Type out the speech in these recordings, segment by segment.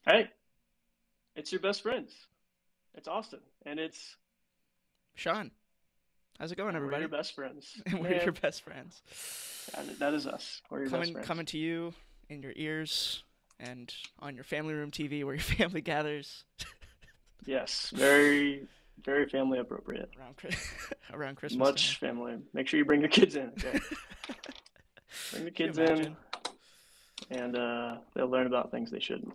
Hey, it's your best friends. It's Austin, and Sean, how's it going, we're your everybody? best friends. And we're your Man, best friends. that is us. We're your best friends. Coming to you in your ears and on your family room TV where your family gathers Yes, very, very family appropriate. around around Christmas time. Much family. Make sure you bring your kids in, okay? Bring the Can you kids in, imagine? and they'll learn about things they shouldn't.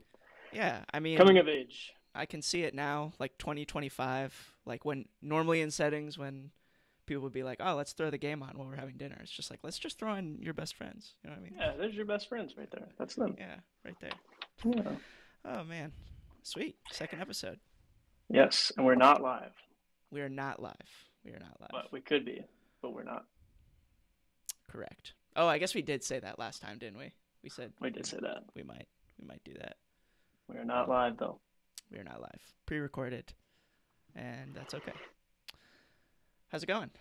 Yeah, I Coming mean, of age. I can see it now, like 2025, like when normally in settings when people would be like, "Oh, let's throw the game on while we're having dinner." It's just like, let's just throw in your best friends. You know what I mean? Yeah, there's your best friends right there. That's them. Yeah, right there. Yeah. Oh man, sweet. Second episode. Yes, and we're not live, We are not live. We are not live. but we could be, but we're not. Correct. Oh, I guess we did say that last time, didn't we? We said We did say that. we might do that. We are not Well, live though. we are not live, pre-recorded, and that's okay. How's it going?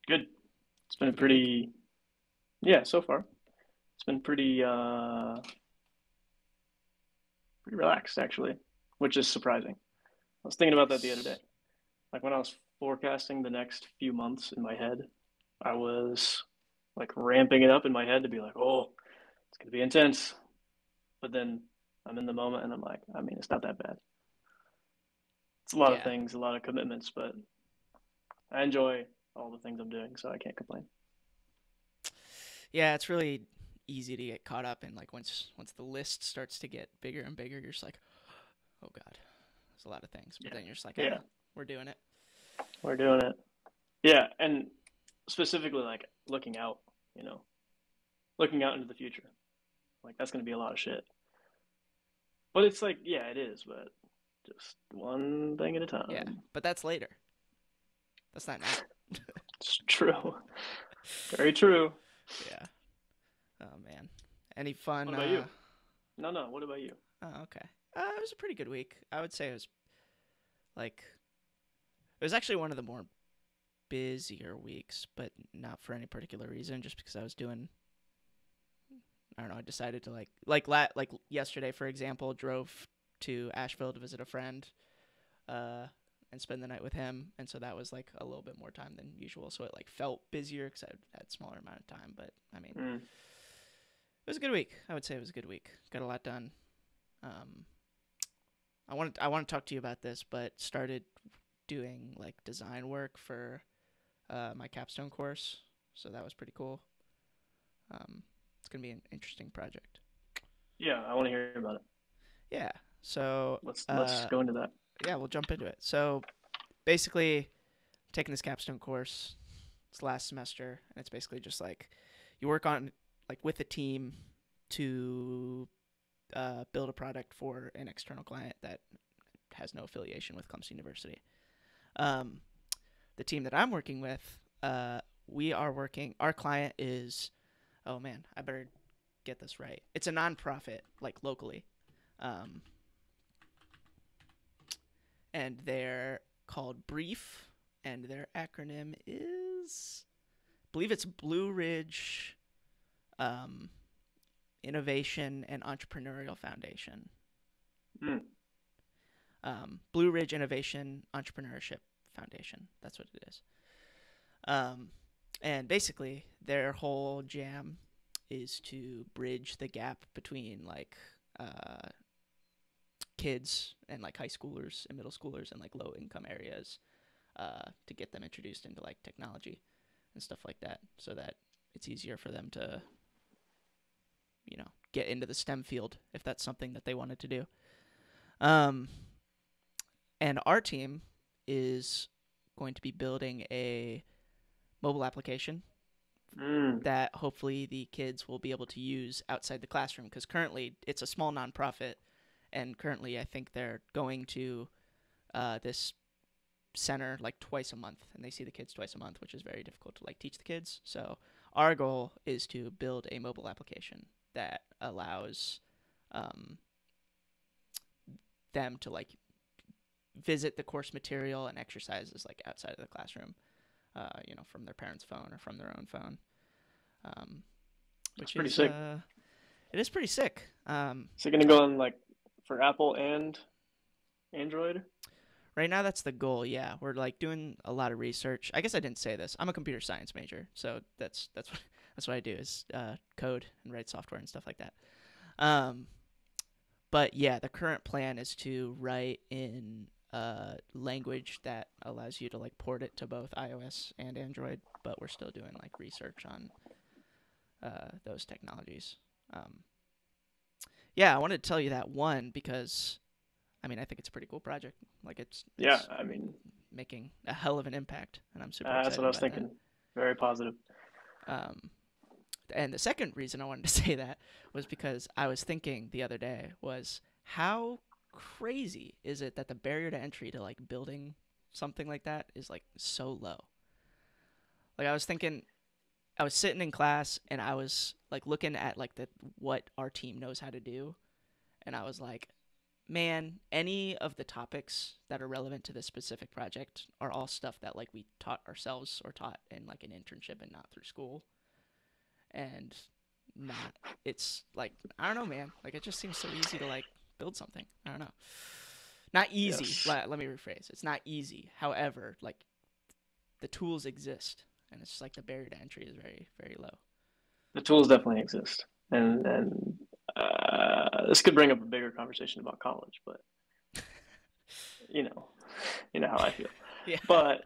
Good. It's You been have a good week? pretty. Yeah, so far. It's been pretty relaxed actually, which is surprising. I was thinking about that the other day. Nice. Like when I was forecasting the next few months in my head, I was like ramping it up in my head to be like, "Oh, it's going to be intense." But then I'm in the moment and I'm like, I mean, it's not that bad. It's a lot of Yeah, things, a lot of commitments, but I enjoy all the things I'm doing, so I can't complain. yeah. It's really easy to get caught up in like once the list starts to get bigger and bigger, you're just like, oh god, there's a lot of things. But Yeah. then you're just like, Yeah, we're doing it. we're doing it. Yeah, and specifically like you know, looking out into the future. Like that's going to be a lot of shit. But it's like, yeah, it is, but just one thing at a Yeah, time. but that's later. That's not now. It's true. Very true. Yeah. Oh man. Any What fun? about you? No, no. What about you? Oh, okay. It was a pretty good week. I would say it was like it was actually one of the more busier weeks, but not for any particular reason. Just because I was doing, I don't know. I decided to like yesterday, for example, drove to Asheville to visit a friend, uh, and spend the night with him, and so that was like a little bit more time than usual. So it like felt busier because I had a smaller amount of time. But I mean, Mm. it was a good week. I would say it was a good week. Got a lot done. Um, I want to talk to you about this, but started doing like design work for my capstone course, so that was pretty cool. It's gonna be an interesting project. Yeah, I want to hear about it. Yeah. So Let's go into that. yeah, we'll jump into it. So basically, taking this capstone course. It's last semester, and it's basically just like you work on like with a team to build a product for an external client that has no affiliation with Clemson University. Um, the team that I'm working with, we are working. Our client is, oh man, I better get this right. It's a nonprofit, like locally, um, and they're called Brief, and their acronym is, I believe it's Blue Ridge um, Innovation and Entrepreneurial Foundation. Mm. Blue Ridge Innovation Entrepreneurship Foundation. That's what it is. Um, and basically, their whole jam is to bridge the gap between like uh, kids and like high schoolers and middle schoolers in like low income areas to get them introduced into like technology and stuff like that, so that it's easier for them to get into the STEM field if that's something that they wanted to do. Um, and our team is going to be building a mobile application Mm. that hopefully the kids will be able to use outside the classroom, because currently it's a small nonprofit, and currently I think they're going to this center like twice a month, and they see the kids twice a month, which is very difficult to like teach the kids. So our goal is to build a mobile application that allows um, them to like visit the course material and exercises like outside of the classroom, from their parents' phone or from their own phone, um, That's which pretty is sick. it is pretty sick. Is it gonna go on like for Apple and Android. Right now, that's the goal. Yeah, we're like doing a lot of research. I guess I didn't say this. I'm a computer science major, so that's what that's what I do is code and write software and stuff like that. Um, but yeah, the current plan is to write in a language that allows you to like port it to both iOS and Android. But we're still doing like research on those technologies. Um, yeah, I wanted to tell you that one because I mean I think it's a pretty cool project. Like Yeah, it's I mean, making a hell of an impact, and I'm super that's what I excited was about that. thinking. Very positive. Um, and the second reason I wanted to say that was because I was thinking the other day was how crazy is it that the barrier to entry to like building something like that is like so low. Like I was thinking, I was sitting in class and I was like looking at like the what our team knows how to do, and I was like, man, any of the topics that are relevant to this specific project are all stuff that like we taught ourselves or taught in like an internship and not through school. And not it's like I don't know, man. Like it just seems so easy to like build something. I don't know. Not easy. Yes, Let me rephrase. It's not easy. However, like the tools exist and it's just like the barrier to entry is very very low. the tools definitely exist, and this could bring up a bigger conversation about college, but you know, you know how I feel. Yeah. But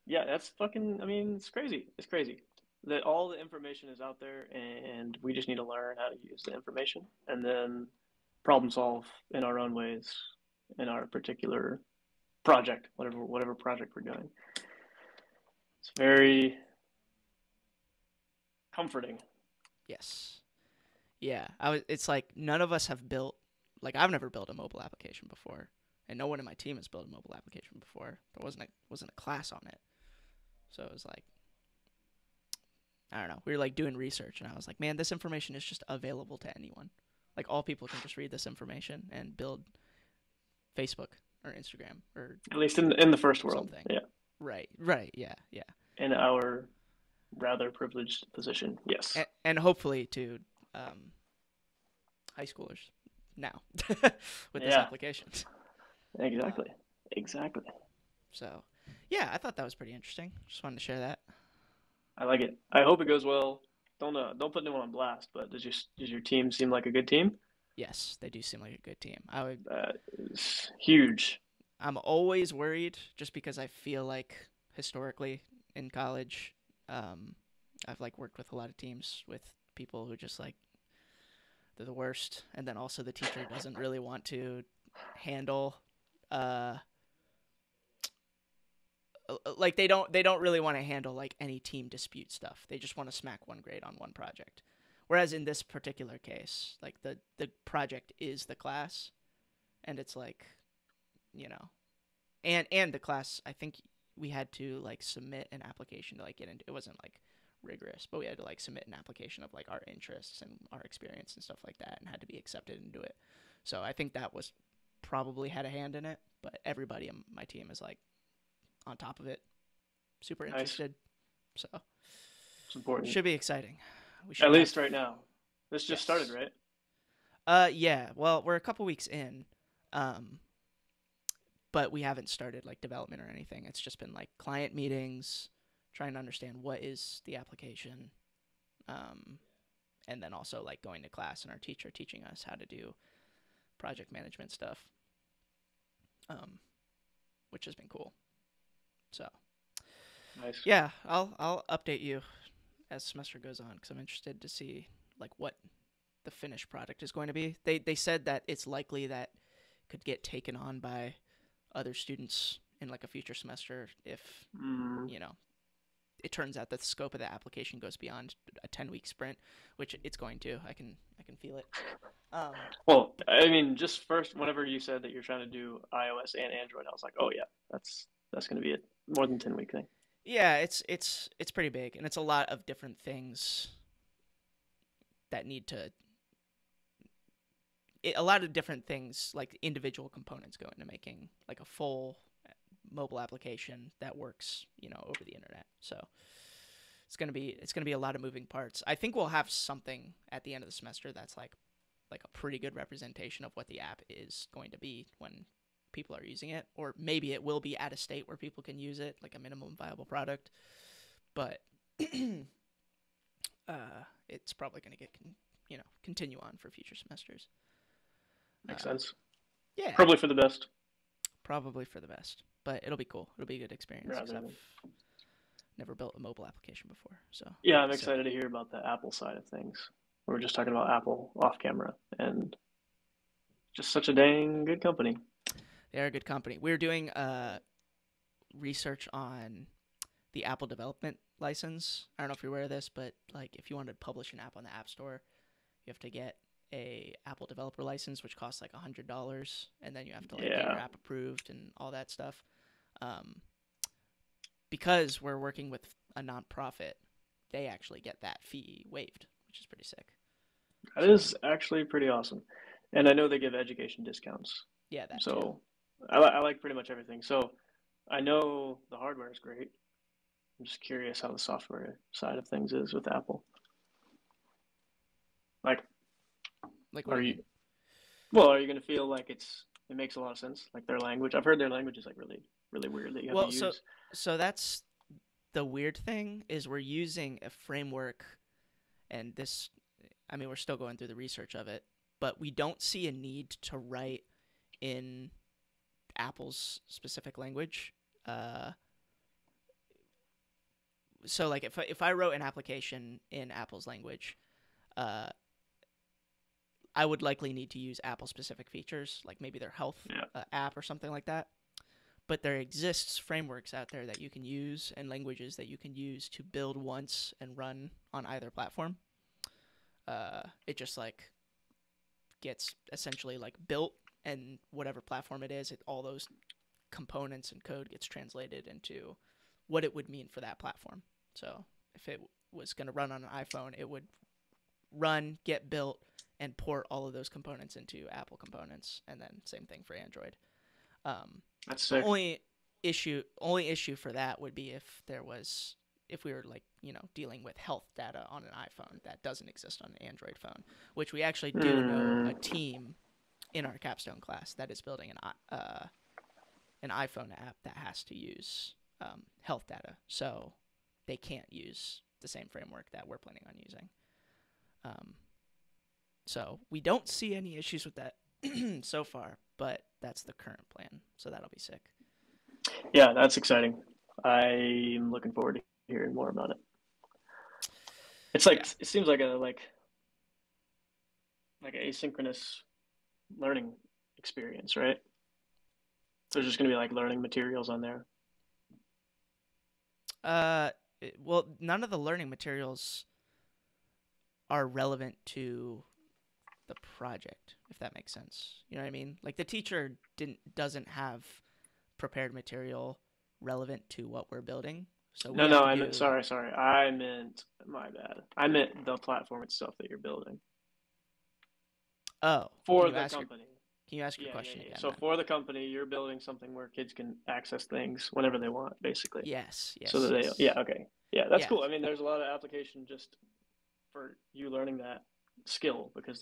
yeah, that's fucking. I mean, it's crazy. It's crazy that all the information is out there, and we just need to learn how to use the information, and then problem solve in our own ways in our particular project, whatever project we're doing. It's very comforting. Yes. Yeah. I was it's like none of us have built like I've never built a mobile application before. And no one in my team has built a mobile application before. There wasn't a class on it. So it was like I don't know. We were like doing research, and I was like, man, this information is just available to anyone. Like all people can just read this information and build Facebook or Instagram or At least in the first world, something. yeah. Right. Right. Yeah. Yeah. In our rather privileged position, yes. And hopefully to um, high schoolers now with this Yeah, application. Um, exactly, exactly. so yeah, I thought that was pretty interesting. Just wanted to share that. I like it. I hope it goes well. Don't put anyone on blast, but does your team seem like a good team? Yes, they do seem like a good team. I would. That is huge. I'm always worried just because I feel like historically in college, um, I've like worked with a lot of teams with people who just like they're the worst, and then also the teacher doesn't really want to handle uh like they don't really want to handle like any team dispute stuff. They just want to smack one grade on one project. Whereas in this particular case, like the project is the class, and it's like you know, and the class. I think we had to like submit an application to like get into. It wasn't like rigorous, but we had to like submit an application of like our interests and our experience and stuff like that, and had to be accepted into it. So I think that was probably had a hand in it. But everybody on my team is like on top of it, super Nice. interested. So It's important. should be exciting. We At should have least right now. This just started, yes. right? Yeah. Well, we're a couple weeks in, um, but we haven't started like development or anything. It's just been like client meetings, trying to understand what is the application, um, and then also like going to class and our teacher teaching us how to do project management stuff, um, which has been cool. So Nice. yeah, I'll update you as semester goes on because I'm interested to see like what the finished product is going to be. They said that it's likely that it could get taken on by other students in like a future semester if Mm. you know it turns out that the scope of the application goes beyond a 10-week sprint, which it's going to. I can feel it. Um, Well, I mean, just first, whenever you said that you're trying to do iOS and Android, I was like, oh yeah, that's going to be a more than 10 week thing. yeah, it's pretty big, and it's a lot of different things that need to a lot of different things like individual components go into making like a full mobile application that works over the internet. So it's gonna be a lot of moving parts. I think we'll have something at the end of the semester that's like like a pretty good representation of what the app is going to be when people are using it, or maybe it will be at a state where people can use it, like a minimum viable product. But it's probably going to get continue on for future semesters. Makes Uh, sense. yeah, Probably for the best. probably for the best, but it'll be cool. It'll be a good experience Rather because than I've never built a mobile application before, so yeah, it'll I'm be sick. excited to hear about the Apple side of things. We were just talking about Apple off camera, and just such a dang good company. They are a good company. We're doing research on the Apple development license. I don't know if you're aware of this, but like if you want to publish an app on the App Store, you have to get a Apple developer license, which costs like $100, and then you have to like get your Yeah, app approved and all that stuff. Um, because we're working with a nonprofit, they actually get that fee waived, which is pretty sick. that So is actually pretty awesome. And I know they give education discounts, yeah, that too. so I like pretty much everything. So I know the hardware is great. I'm just curious how the software side of things is with Apple. Like, Like, what do are you you mean? are you going to feel like it makes a lot of sense? Like their language, I've heard their language is like really weird that you have to Well, so use. so that's the weird thing is we're using a framework, and this, I mean, we're still going through the research of it, but we don't see a need to write in Apple's specific language. So like if I wrote an application in Apple's language, uh, I would likely need to use Apple specific features, like maybe their health Yeah, app or something like that. But there exists frameworks out there that you can use and languages that you can use to build once and run on either platform. It just like gets essentially like built, and whatever platform it is, all those components and code gets translated into what it would mean for that platform. So if it was going to run on an iPhone, it would run, get built, and port all of those components into Apple components, and then same thing for Android. Um, that's the sick. only issue for that would be if we were like dealing with health data on an iPhone that doesn't exist on an Android phone, which we actually do know Hmm. a team in our capstone class that is building an iPhone app that has to use health data, so they can't use the same framework that we're planning on using. Um, so we don't see any issues with that so far, but that's the current plan. So that'll be sick. Yeah, that's exciting. I'm looking forward to hearing more about it. It's like Yeah. it seems like an asynchronous learning experience, right? There's just gonna be like learning materials on there. Uh, well, none of the learning materials are relevant to the project, if that makes sense. You know what I mean? Like the teacher doesn't have prepared material relevant to what we're building. So we No, have no, to I meant do. sorry. I meant my bad. I meant the platform itself that you're building Oh, for the company. can you ask your Yeah, yeah, question yeah. again So then? for the company, you're building something where kids can access things whenever they want, basically. Yes, So that yes, yeah, yes. okay. Yeah, that's Yeah. cool. I mean, there's a lot of application just for you learning that skill because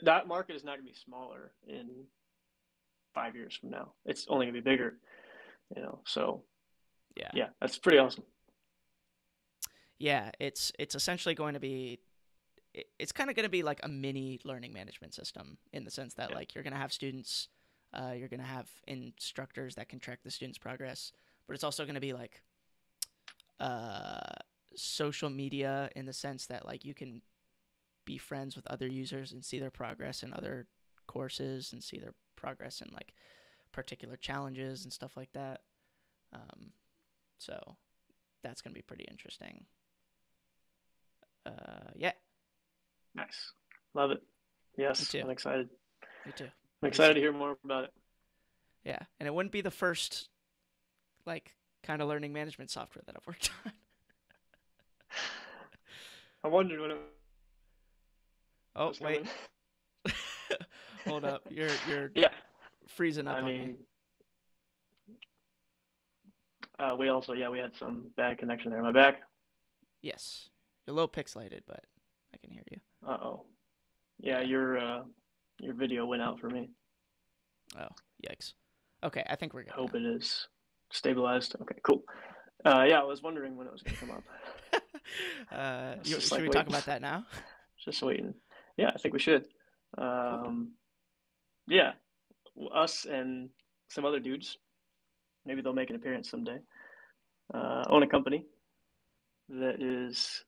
that market is not gonna be smaller in 5 years from now. It's only gonna be bigger. So Yeah. yeah, that's pretty awesome. Yeah, it's essentially going to be it's kind of going to be like a mini learning management system in the sense that Yeah. like you're going to have students, you're going to have instructors that can track the students' progress, but it's also going to be like uh, social media in the sense that like you can be friends with other users and see their progress in other courses and see their progress in like particular challenges and stuff like that. Um, so that's going to be pretty interesting. Yeah, Nice. Love it. me Yes, too. I'm excited. Me too. I'm It'll be excited to sick. hear more about it. Yeah, and it wouldn't be the first like kind of learning management software that I've worked on. I wondered when it Oh was wait, coming. hold up, you're Yeah, freezing I up on me. mean, we had some bad connection there. My back. Yes, you're a little pixelated, but I can hear you. Uh oh. Yeah, Yeah. your video went out for me. Oh, yikes. Okay, I think we're good Hope now. it is stabilized. Okay, cool. Yeah, I was wondering when it was going to come up. I was just Should like we talk waiting, about that now? just waiting. Yeah, I think we should. Cool. Um, yeah, us and some other dudes. Maybe they'll make an appearance someday. Own a company that is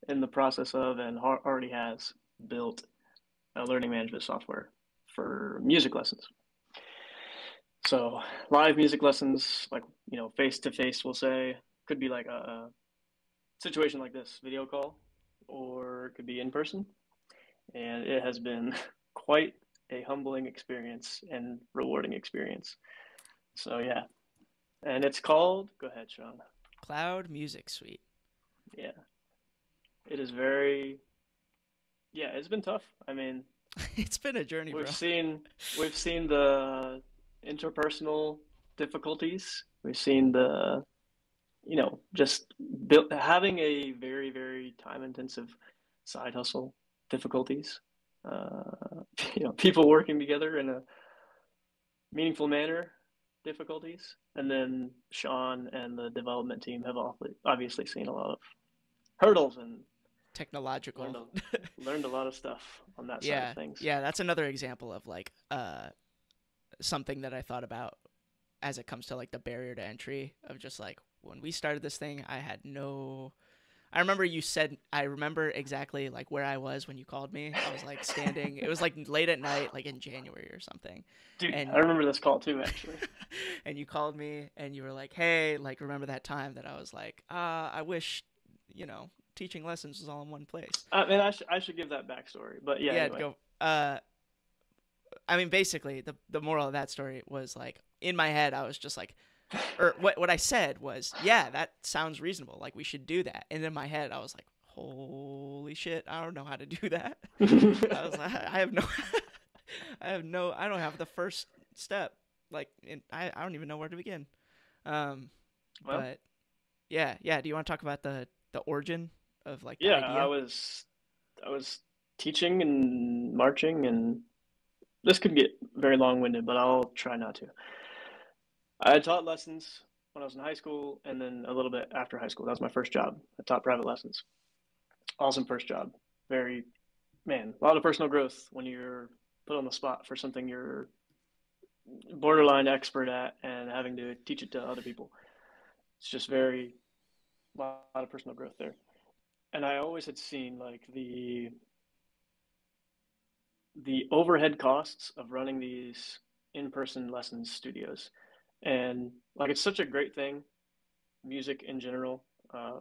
in the process of and already has built a learning management software for music lessons. So live music lessons, like face to face, we'll say, could be like a situation like this, video call, or it could be in person. And it has been quite a humbling experience and rewarding experience. So yeah, and it's called. Go ahead, Sean. Cloud Music Suite. Yeah, it is very. Yeah, it's been tough. I mean, It's been a journey, we've bro. seen we've seen the interpersonal difficulties. We've seen the just having a very time intensive side hustle difficulties. People working together in a meaningful manner difficulties, and then Sean and the development team have obviously seen a lot of hurdles and learned Technological. a, learned a lot of stuff on that side of Yeah, things. yeah, that's another example of like something that I thought about as it comes to like the barrier to entry of just like when we started this thing, I had no. I remember you said I remember exactly like where I was when you called me. I was like standing. It was like late at night, like in January or something, Dude, I and remember this call too, actually. and you called me and you were like, "Hey, like remember that time that I was like, I wish, teaching lessons was all in one place." And I should give that backstory, but yeah, Yeah, anyway. go. I mean, basically, the moral of that story was like in my head, I was just like, or what I said was, yeah, that sounds reasonable. Like we should do that. And in my head, I was like, holy shit, I don't know how to do that. I was like, I have no, I don't have the first step. Like, I don't even know where to begin. Um, Well, but yeah, yeah. Do you want to talk about the origin of like the yeah, I idea? was I was teaching and marching, and this could get very long-winded, but I'll try not to. I taught lessons when I was in high school, and then a little bit after high school. That was my first job. I taught private lessons. Awesome first job. Very, man, a lot of personal growth when you're put on the spot for something you're borderline expert at and having to teach it to other people. It's just very, a lot of personal growth there. And I always had seen like the overhead costs of running these in-person lessons studios, and like it's such a great thing, music in general,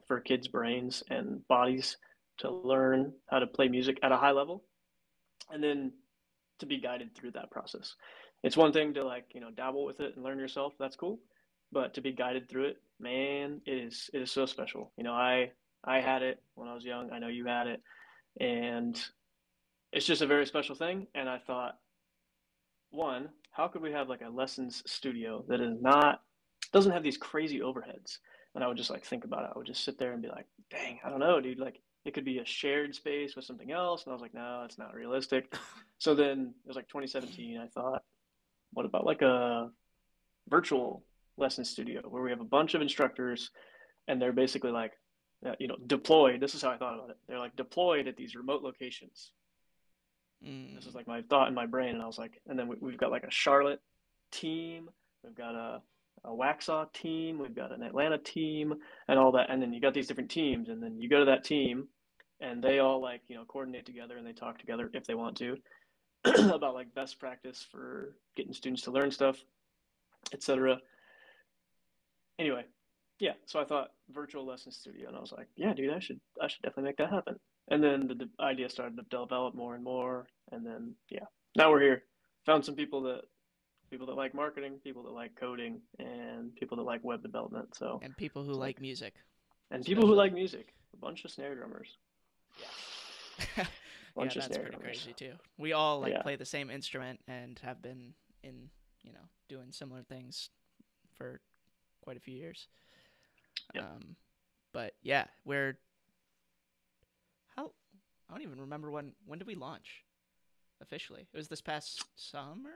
for kids' brains and bodies to learn how to play music at a high level, and then to be guided through that process. It's one thing to like dabble with it and learn yourself. That's cool, but to be guided through it, man, it is so special. I had it when I was young. I know you had it, and it's just a very special thing. And I thought, one, how could we have like a lessons studio that is not doesn't have these crazy overheads? And I would just like think about it. I would just sit there and be like, dang, I don't know, dude. Like it could be a shared space with something else. And I was like, no, it's not realistic. So then it was like 2017. I thought, what about like a virtual lesson studio where we have a bunch of instructors and they're basically like, deployed. This is how I thought about it. They're like deployed at these remote locations. This is Mm. like my thought in my brain, and I was like, and then we've got like a Charlotte team, we've got a Waxhaw team, we've got an Atlanta team, and all that, and then you got these different teams, and then you go to that team, and they all like coordinate together and they talk together if they want to about like best practice for getting students to learn stuff, etc. Anyway, yeah, so I thought virtual lesson studio, and I was like, yeah, dude, I should definitely make that happen. And then the idea started to develop more and more, and then yeah, now we're here. Found some people that like marketing, people that like coding, and people that like web development. So And people who it's like like, music, and people who especially. like music, a bunch of snare drummers, Yeah. Yeah, bunch of that's snare pretty drummers. crazy too. We all like Yeah, play the same instrument and have been in, doing similar things for quite a few years. yep. Um, but yeah, we're how I don't even remember when did we launch? officially? It was this past summer.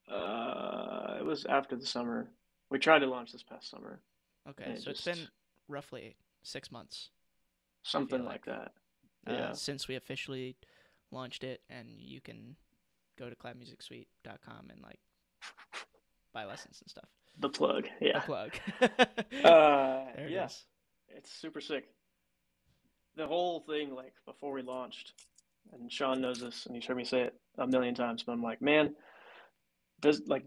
It was after the summer. We tried to launch this past summer, Okay, and it so it's just been roughly 6 months. I feel something like like that. Yeah, since we officially launched it, and you can go to cloudmusicsuite.com and like buy lessons and stuff. the plug. The Yeah. plug. There it Yeah. is. It's super sick. The whole thing, like before we launched, and Sean knows this, and he's heard me say it a million times, but I'm like, man, does like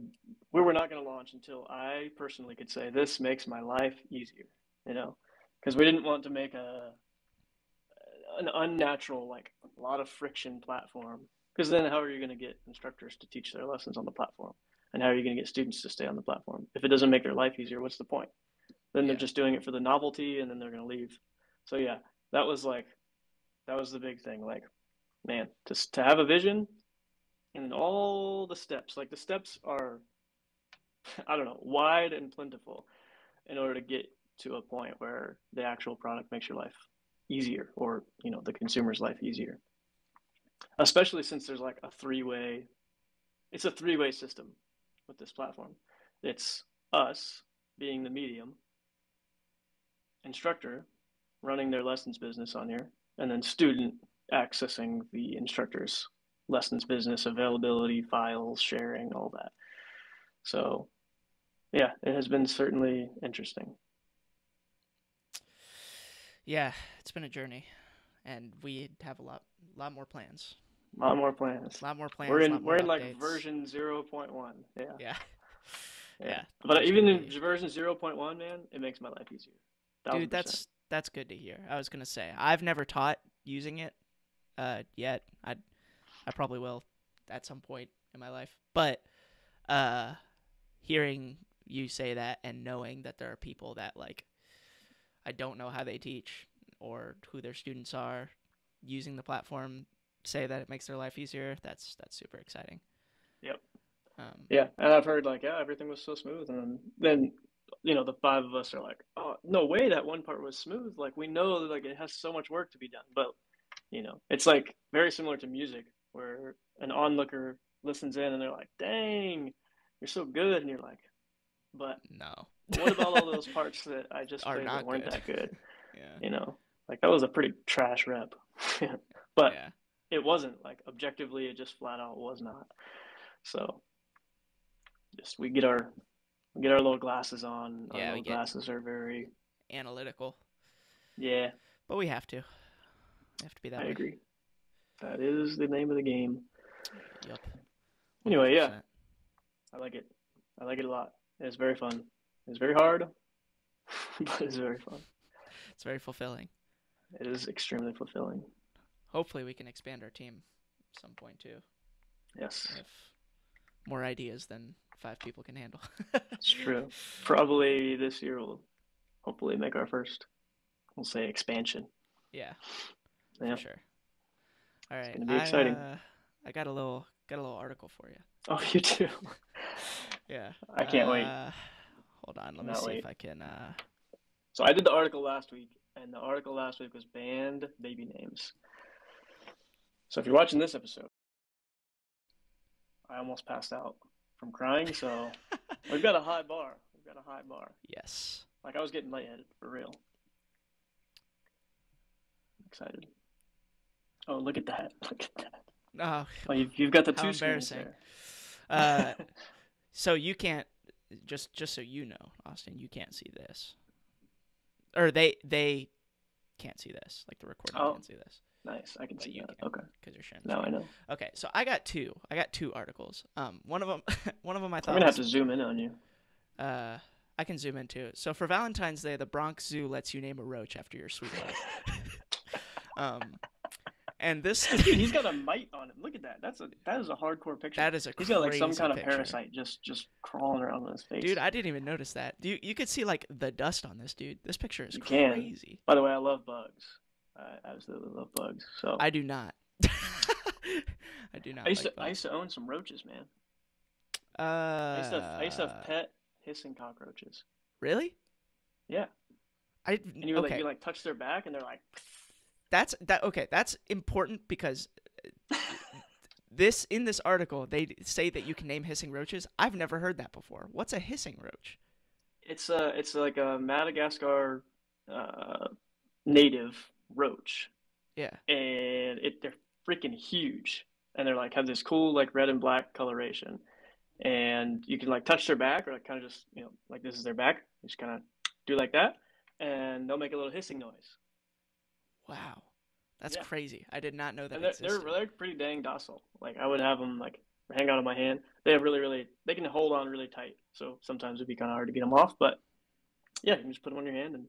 we were not going to launch until I personally could say this makes my life easier, you know, because we didn't want to make an unnatural, like a lot of friction platform. Because then, how are you going to get instructors to teach their lessons on the platform? And how are you going to get students to stay on the platform? If it doesn't make their life easier, what's the point? Then they're Yeah. just doing it for the novelty, and then they're going to leave. So yeah, that was like that was the big thing. Like, man, to have a vision and all the steps. Like the steps are, I don't know, wide and plentiful in order to get to a point where the actual product makes your life easier, or the consumer's life easier. Especially since there's like a three-way. It's a three-way system with this platform. It's us being the medium, instructor running their lessons business on here, and then student accessing the instructor's lessons business, availability, files, sharing, all that. So, yeah, it has been certainly interesting. Yeah, it's been a journey, and we have lot more plans. A lot more plans. A lot more We're plans. A in lot more we're in like updates. version 0.1. Yeah. Yeah. Yeah. Yeah. But There's even gonna in be, version 0.1, man, it makes my life easier. dude. 1000%. That's good to hear. I was gonna say I've never taught using it yet. I probably will at some point in my life, but uh, hearing you say that and knowing that there are people that like I don't know how they teach or who their students are using the platform say that it makes their life easier. That's super exciting. Yep. Um, Yeah, and I've heard like, yeah, everything was so smooth, and then the five of us are like, oh, no way, that one part was smooth. Like we know that like it has so much work to be done, but it's like very similar to music, where an onlooker listens in and they're like, dang, you're so good, and you're like, but no, what about all those parts that I just are played that not weren't good. that good? Yeah, You know, like that was a pretty trash rep, but yeah, it wasn't like objectively, it just flat out was not. So just we get our little glasses on. Our yeah. We little get glasses are very, analytical, yeah, but we have to. We have to be that I way. agree. That is the name of the game. Yup, Anyway, yeah, 100%. I like it. I like it a lot. It's very fun. It's very hard, but it's very fun. It's very fulfilling. It is extremely fulfilling. Hopefully, we can expand our team at some point too. Yes, We have more ideas than 5 people can handle. it's true. Probably this year we'll hopefully make our first, we'll say, expansion. Yeah, for Yeah, sure. All it's right, going to be exciting. I got a little article for you. Oh, you too. Yeah. I can't wait. Hold on. Let me Cannot see if wait. I can. So I did the article last week, and the article last week was banned baby names. So if you're watching this episode, I almost passed out from crying. So we've got a high bar. We've got a high bar. Yes. Like I was getting lightheaded for real. I'm excited. Oh, look at that! Look at that! Oh, Oh, you've got the how two screens embarrassing. there. Uh, so you can't just so you know, Austin, you can't see this, or they can't see this. Like the recording Oh, can't see this, nice. I can but see you that. can Okay. because you're sharing the Now I screen. know. Okay, so I got two. I got two articles. One of them, one of them I I'm thought gonna have was to zoom in on you. uh. I can zoom into it. So for Valentine's Day, the Bronx Zoo lets you name a roach after your sweetheart. um, and this Dude, he's got a mite on him. Look at that. That is a hardcore picture. that is a He's got like some crazy kind of picture. parasite just crawling around on his Dude, face. I didn't even notice that. You could see like the dust on this dude. This picture is You can. crazy. By the way, I love bugs. I absolutely love bugs. So I do not. I do I not used to like I used bugs. to own some roaches, man. I used to have Uh, pet hissing cockroaches. really? Yeah, I and you like okay. you like touch their back, and they're like, That's that. Okay, that's important because This in this article, they say that you can name hissing roaches. I've never heard that before. What's a hissing roach? It's like a Madagascar uh, native roach, Yeah. and they're freaking huge, and they're like have this cool like red and black coloration, and you can like touch their back or like kind of just like this is their back. You just kind of do like that, and they'll make a little hissing noise. Wow. That's Yeah, crazy. I did not know that and they're existed. they're pretty dang docile. Like I would have them like hang out of my hand. They have really they can hold on really tight. So sometimes it'd be kind of hard to get them off, but yeah, you can just put them on your hand and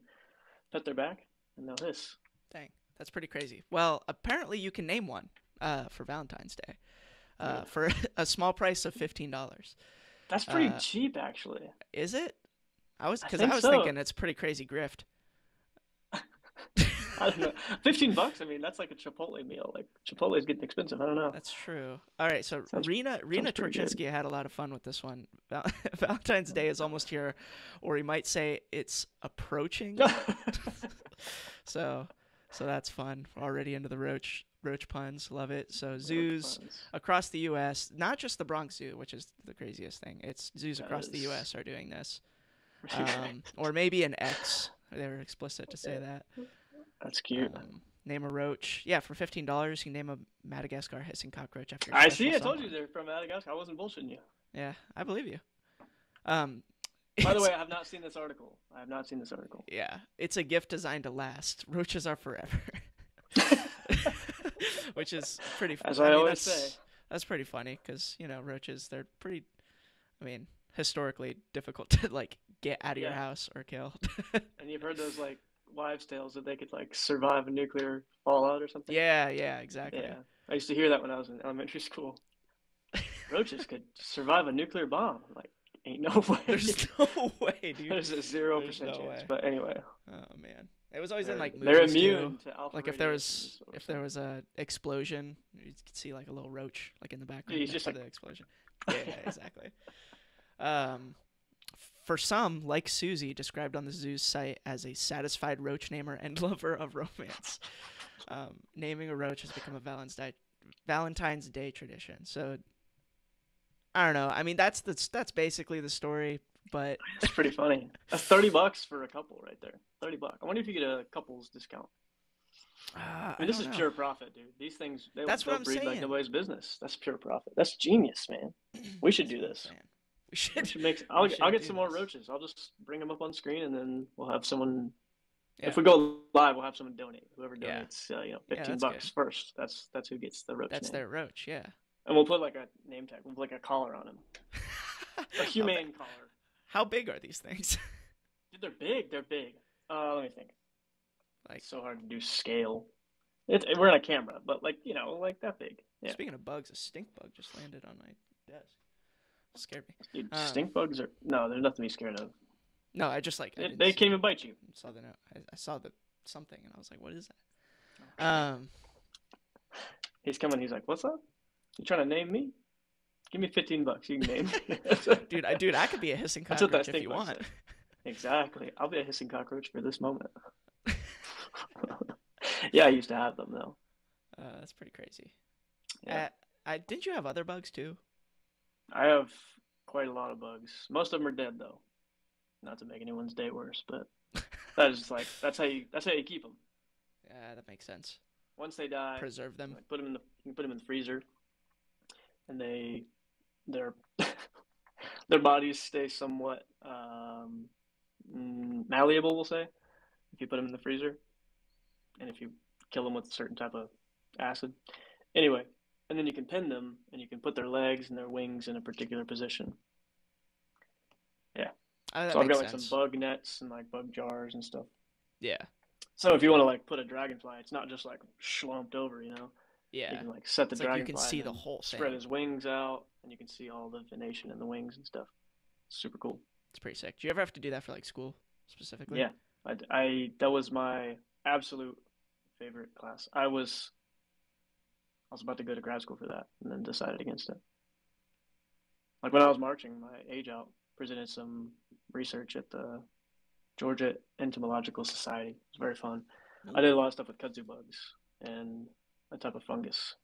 pet their back, and they'll hiss. Dang. That's pretty crazy. Well, apparently you can name one for Valentine's Day Really, for a small price of $15. that's pretty Uh, cheap actually. is it? I Because think I was so. thinking it's pretty crazy grift. I don't know. $15. I mean, that's like a Chipotle meal. Like Chipotle is getting expensive. I don't know. That's true. All right, so Sounds Rena sounds pretty good. Torchinsky had a lot of fun with this one. Valentine's Day is almost here, or we might say it's approaching. So, so that's fun. We're already into the roach puns. Love it. So Roach zoos puns. across the U.S., not just the Bronx Zoo, which is the craziest thing. It's zoos That across the is U.S. are doing this, really or maybe an X. They were explicit to say yeah, that. that's cute. Name a roach. Yeah, for $15, you can name a Madagascar hissing cockroach after your I special see. I told you someone. they're from Madagascar. I wasn't bullshitting you. Yeah, I believe you. Um, By the it's way, I have not seen this article. I have not seen this article. yeah, it's a gift designed to last. Roaches are forever, which is pretty. As I I mean, always say. that's pretty funny because roaches they're pretty. I mean, historically difficult to like get out of your Yeah, house or kill. and you've heard those like wives' tales that they could like survive a nuclear fallout or something. Yeah, yeah, exactly. Yeah, I used to hear that when I was in elementary school. Roaches could survive a nuclear bomb. Like, ain't no way. There's no way, dude. There's a zero There's percent no chance. way. But anyway, Oh man, it was always in like they're movies too. immune to alpha Like radiation. if there was a explosion, you could see like a little roach like in the background He's next just to like the explosion. Yeah, exactly. Um, for some, like Susie, described on the zoo's site as a satisfied roach namer and lover of romance. Naming a roach has become a Valentine's Day tradition. So I don't know. I mean, that's basically the story. But it's pretty funny. That's $30 for a couple right there. $30. I wonder if you get a couples discount. I I mean, this don't is know. pure profit, dude. These things That's what they'll I'm breed like saying. nobody's business. That's pure profit. That's genius, man. We should That's do what I'm this. saying. We should make. We I'll should get do some more this. roaches. I'll just bring them up on screen, and then we'll have someone. If Yeah, we go live, we'll have someone donate. Whoever yeah, donates, yeah. fifteen That's good. bucks first. That's who gets the roach That's name. their roach. Yeah. And we'll put like a name tag. We'll put like a collar on him, a how, ba- humane collar. how big are these things? Dude, they're big. They're big. Let me think. Like, It's so hard to do scale. We're on a camera, but like like that big. Yeah, speaking of bugs, a stink bug just landed on my desk. Scared me. dude, Um, stink bugs are no, they're nothing to be scared of. no, I just like I didn't They see can't it. even bite you. Saw the note. I saw the something, and I was like, "What is Oh that?" shit. He's coming. He's like, "What's up? You trying to name me? Give me $15. You can name me." dude, I could be a hissing That's what that cockroach if stink you bug want. said. Exactly. I'll be a hissing cockroach for this moment. Yeah, I used to have them though. That's pretty crazy. Yeah, I didn't you have other bugs too? I have quite a lot of bugs. Most of them are dead though. Not to make anyone's day worse, but that is like that's how you keep them. Yeah, that makes sense. Once they die, Preserve them. like you can put them in the freezer, and their their bodies stay somewhat malleable. We'll say if you put them in the freezer, and if you kill them with a certain type of acid. Anyway, and then you can pin them, and you can put their legs and their wings in a particular position. Yeah. That So I've got makes like some sense. bug nets and like bug jars and stuff. Yeah. So if you want Yeah. to like put a dragonfly, it's not just like slumped over. You Yeah. can like set the It's like you can dragonfly see and the then whole spread thing. his wings out, and you can see all the venation in the wings and stuff. Super cool. It's pretty sick. Do you ever have to do that for like school specifically? Yeah, I that was my absolute favorite class. I was about to go to grad school for that, and then decided against it. Like when I was marching, my age out presented some research at the Georgia Entomological Society. It was very fun. I Ooh, did a lot of stuff with kudzu bugs and a type of fungus.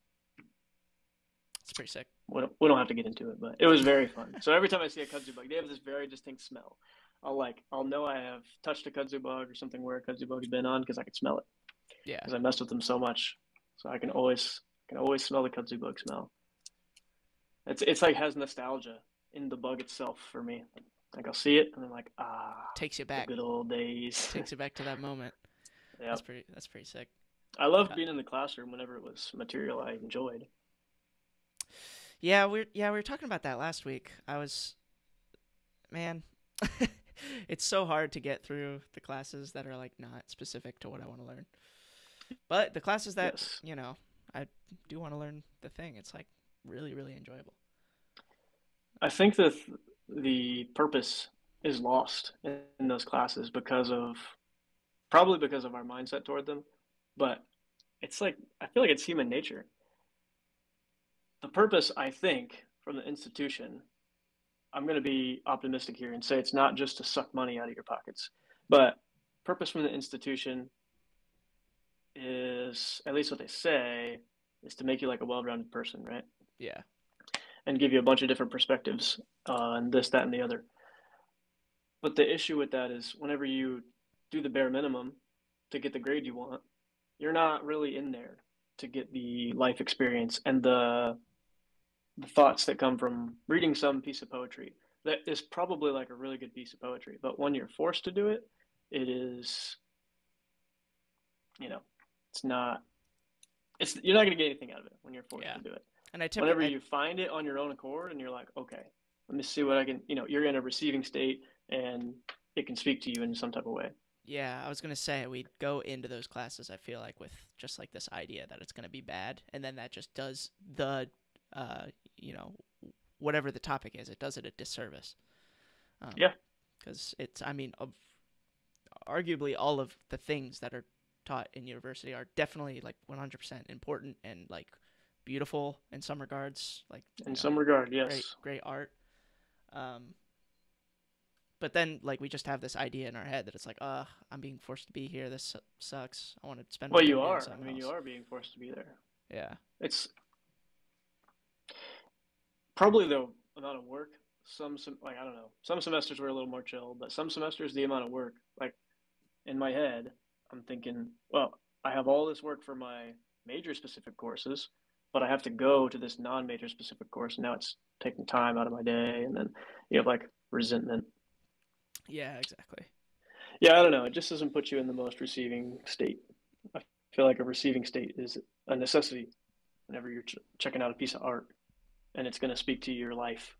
It's pretty sick. We don't have to get into it, but it was very fun. So every time I see a kudzu bug, they have this very distinct smell. I'll know I have touched a kudzu bug or something where a kudzu bug's been on because I can smell it Yeah. because I messed with them so much. So I can always smell the kudzu bug smell. It's like has nostalgia in the bug itself for me. Like I'll see it and I'm like, Takes you the back. good old days. Takes you back to that moment. Yeah, That's pretty sick. I loved Uh, being in the classroom whenever it was material I enjoyed. we were talking about that last week. I was man, it's so hard to get through the classes that are like not specific to what I want to learn. But the classes that, Yes, I do want to learn the thing, it's like really, really enjoyable. I think that the purpose is lost in those classes because of probably because of our mindset toward them. But it's like I feel like it's human nature. The purpose, I think, from the institution, I'm going to be optimistic here and say it's not just to suck money out of your pockets, but purpose from the institution is, at least what they say, is to make you like a well-rounded person, right? Yeah. And give you a bunch of different perspectives on this, that, and the other. But the issue with that is whenever you do the bare minimum to get the grade you want, you're not really in there to get the life experience and the thoughts that come from reading some piece of poetry that is probably like a really good piece of poetry. But when you're forced to do it, it is, you know, it's not, it's, you're not going to get anything out of it when you're forced Yeah. to do it. And I Whenever typically, you find it on your own accord and you're like, okay, let me see what I can, you're in a receiving state and it can speak to you in some type of way. yeah, I was gonna say we'd go into those classes. I feel like with just like this idea that it's gonna be bad, and then that just does the, uh, you know, whatever the topic is, it does it a disservice. Yeah. Because it's, I mean, of arguably all of the things that are taught in university are definitely like 100% important and like beautiful in some regards, like In some regard, great yes. great art. Um, but then like we just have this idea in our head that it's like, I'm being forced to be here. This sucks. I want to spend my Well, time you doing are. I something mean, you else. are being forced to be there. Yeah, It's probably the amount of work. Some like I don't know. Some semesters were a little more chill, but some semesters the amount of work. Like in my head, I'm thinking, well, I have all this work for my major specific courses, but I have to go to this non-major specific course. And now it's taking time out of my day, and then you have like resentment. yeah, exactly. Yeah, I don't know. It just doesn't put you in the most receiving state. I feel like a receiving state is a necessity whenever you're checking out a piece of art, and it's going to speak to your life.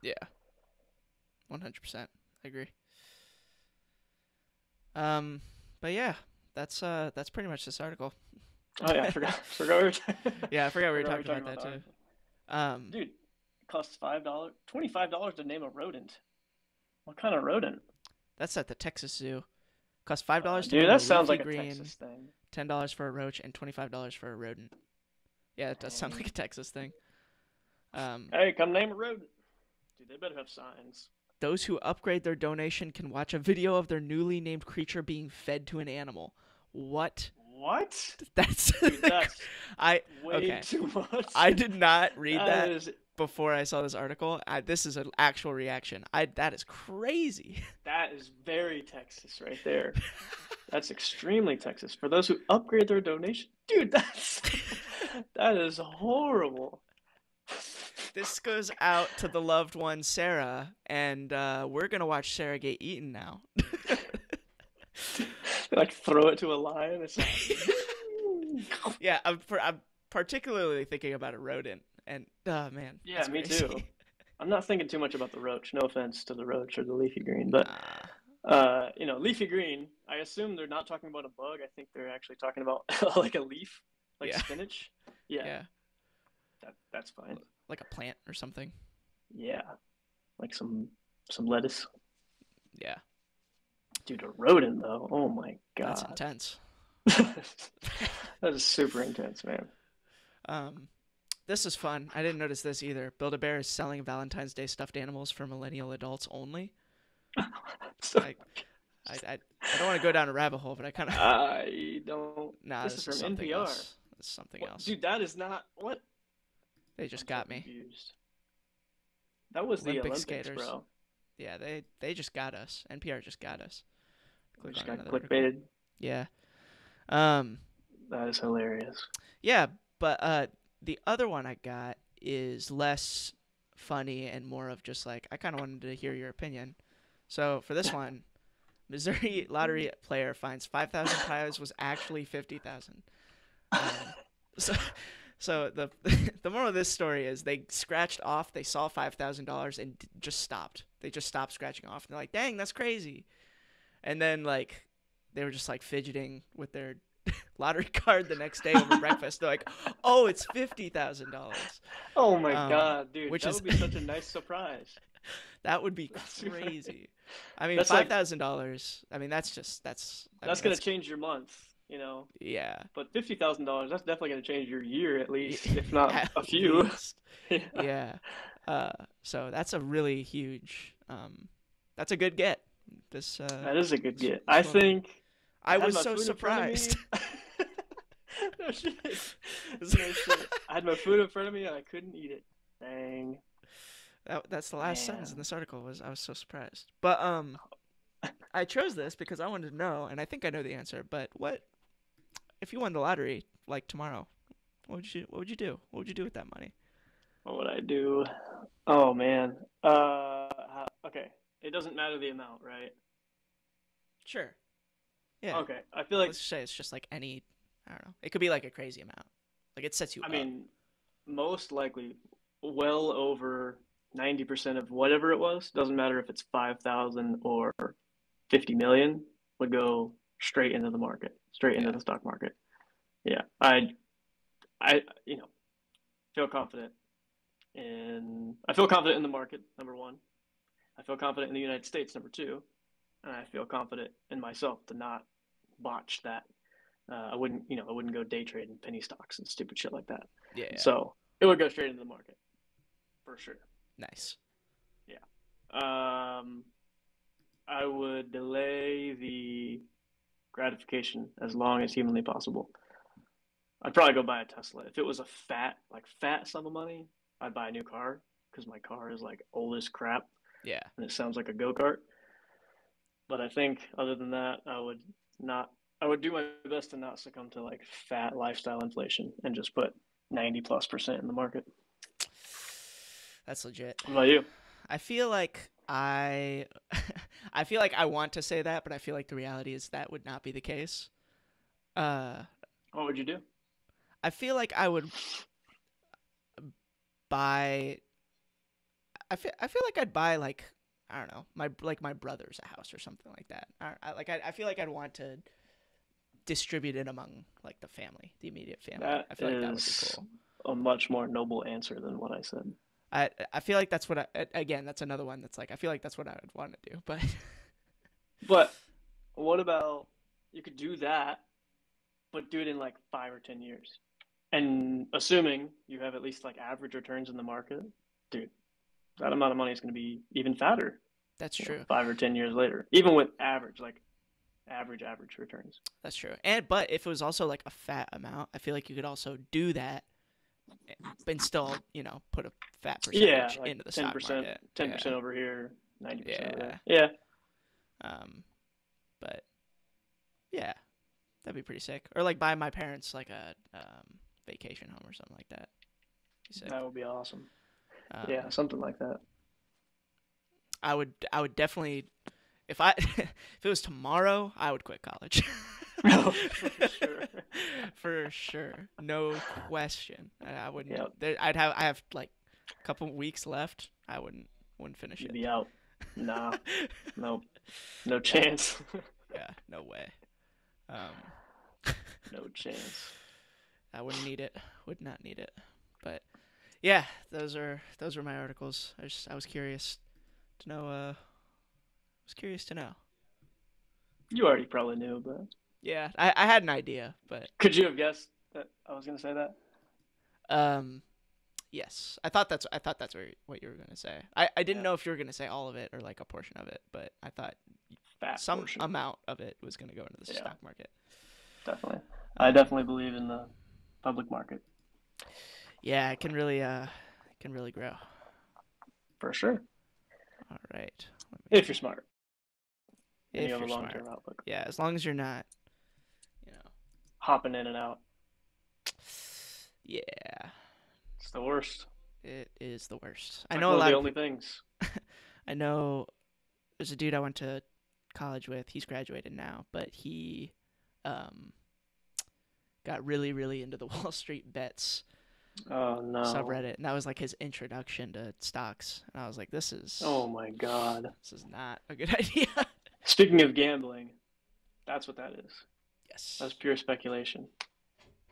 Yeah, 100%. I agree. But yeah, that's pretty much this article. Oh yeah, I forgot. Forgot we were, Yeah, I forgot we were forgot we were talking talking about about that the too. article. Um, Dude, it costs $5, $25 to name a rodent. What kind of rodent? that's at the Texas Zoo. Costs $5 to Dude, name a that sounds leafy like a green, Texas thing. $10 for a roach, and $25 for a rodent. Yeah, it does sound like Dang. a Texas thing. Um, Hey, come name a rodent. Dude, they better have signs. those who upgrade their donation can watch a video of their newly named creature being fed to an animal. What? What? That's Dude, that's I way okay. too much. I did not read That that is before I saw this article. This is an actual reaction. That is crazy. that is very Texas right there. That's extremely Texas. For those who upgrade their donation, dude, that is horrible. This goes out to the loved one Sarah, and we're gonna watch Sarah get eaten now. Like throw it to a lion. It's like, Yeah, I'm particularly thinking about a rodent, and oh man, yeah, that's me too. crazy. I'm not thinking too much about the roach. No offense to the roach or the leafy green, but uh, leafy green. I assume they're not talking about a bug. I think they're actually talking about like a leaf, like yeah, spinach. Yeah, yeah, that's fine. like a plant or something. Yeah, like some lettuce. Yeah, Dude, a rodent though. Oh my that's god. intense. That is super intense, man. um, this is fun. I didn't notice this either. Build-A-Bear is selling Valentine's Day stuffed animals for millennial adults only. So I, I don't want to go down a rabbit hole, but I kind of I don't. nah. This is This is from something NPR. else. This is something What, else. dude, that is not what. They just I'm so got me. confused. That was the Olympic Olympics, skaters. bro. Yeah, they just got us. NPR just got us. We Click just on got another article. clickbaited. Yeah. Um. That is hilarious. Yeah, but the other one I got is less funny and more of just like I kind of wanted to hear your opinion. So for this one, Missouri lottery player finds 5,000 prizes was actually 50,000. Um, so so the the moral of this story is they scratched off. They saw $5,000 and just stopped. They just stopped scratching off. And they're like, "Dang, that's crazy." And then like they were just like fidgeting with their lottery card the next day over breakfast. They're like, "Oh, it's $50,000." Oh my God, dude, Which that is would be such a nice surprise. that would be That's crazy. I mean, that's five like thousand dollars. I mean, that's just that's. I that's mean, gonna that's change your month. yeah. But $50,000, that's definitely gonna change your year at least, if not At a few. least, Yeah, yeah. So that's a really huge. That's a good get. This that is a good get. I this one. think I I had was my so food in front of surprised. me. No shit. No shit. I had my food in front of me and I couldn't eat it. Dang, That's the last sentence in man. this article was I was so surprised. But I chose this because I wanted to know, and I think I know the answer. But what if you won the lottery like tomorrow? What would you do? What would you do with that money? What would I do? Oh man. Okay. It doesn't matter the amount, right? Sure. Yeah. Okay. I feel like Let's just say it's just like any. I don't know. It could be like a crazy amount. Like it sets you I up. mean, most likely well over 90% of whatever it was, doesn't matter if it's 5,000 or 50 million, would go straight into the market, straight into Yeah. the stock market. Yeah. I feel confident I feel confident in the market, number one. I feel confident in the United States, number two. And I feel confident in myself to not botch that. I wouldn't go day trading penny stocks and stupid shit like that. Yeah. Yeah. So it would go straight into the market for sure. Nice. Yeah. Um, I would delay the gratification as long as humanly possible. I'd probably go buy a Tesla. If it was a fat sum of money, I'd buy a new car because my car is like old as crap Yeah. and it sounds like a go kart. But I think other than that, not. I would do my best to not succumb to like fat lifestyle inflation and just put 90+% in the market. That's legit. What about you? I feel like I feel like I want to say that, but I feel like the reality is that would not be the case. Uh, What would you do? I feel like I would buy. I feel like I'd buy like I don't know my brother's a house or something like that. I feel like I'd want to distribute it among like the family, the immediate family. That I feel like that would be is cool. a much more noble answer than what I said. I feel like that's what again that's another one that's like I feel like that's what I would want to do, but But what about you could do that, but do it in like 5 or 10 years? And assuming you have at least like average returns in the market, dude, that amount of money is going to be even fatter, that's true. 5 or 10 years later, even with average returns. That's true. And but if it was also like a fat amount, I feel like you could also do that and still, put a fat Yeah, percentage like into the ten stock percent, market. ten Yeah. percent over here, 90% over Yeah. there. Yeah, Um but yeah, that'd be pretty sick. Or like buy my parents like a vacation home or something like that. Be sick. that would be awesome. Yeah, Um something like that. I would definitely if I if it was tomorrow, I would quit college. Oh, for sure. For sure. No question. I wouldn't Yep, I have like a couple weeks left. I wouldn't finish you'd it. be out. Nah, nope, no Yeah. chance. Yeah, no way. Um No chance. I wouldn't need it. Would not need it. But yeah, those are my articles. I was curious to know was curious to know. You already probably knew, but Yeah, I had an idea, but could you have guessed that I was gonna say that? um yes. I thought that's what you were gonna say. I didn't Yeah, know if you were gonna say all of it or like a portion of it, but I thought fat some portion. amount of it was gonna go into the Yeah, stock market. definitely. I Um definitely believe in the public market. Yeah, it can really grow. for sure. All right. Let me If you're see. smart and you If have a you're long smart. term outlook. Yeah, as long as you're not, you know. Hopping in and out. Yeah, It's the worst. it is the worst. It's I like know a one of the lot of only people. things. I know there's a dude I went to college with. He's graduated now, but he um, got really, really into the Wall Street bets Oh no. subreddit, and that was like his introduction to stocks. And I was like, Oh my god. this is not a good idea. Speaking of gambling, that's what that is. That's Yes. pure speculation.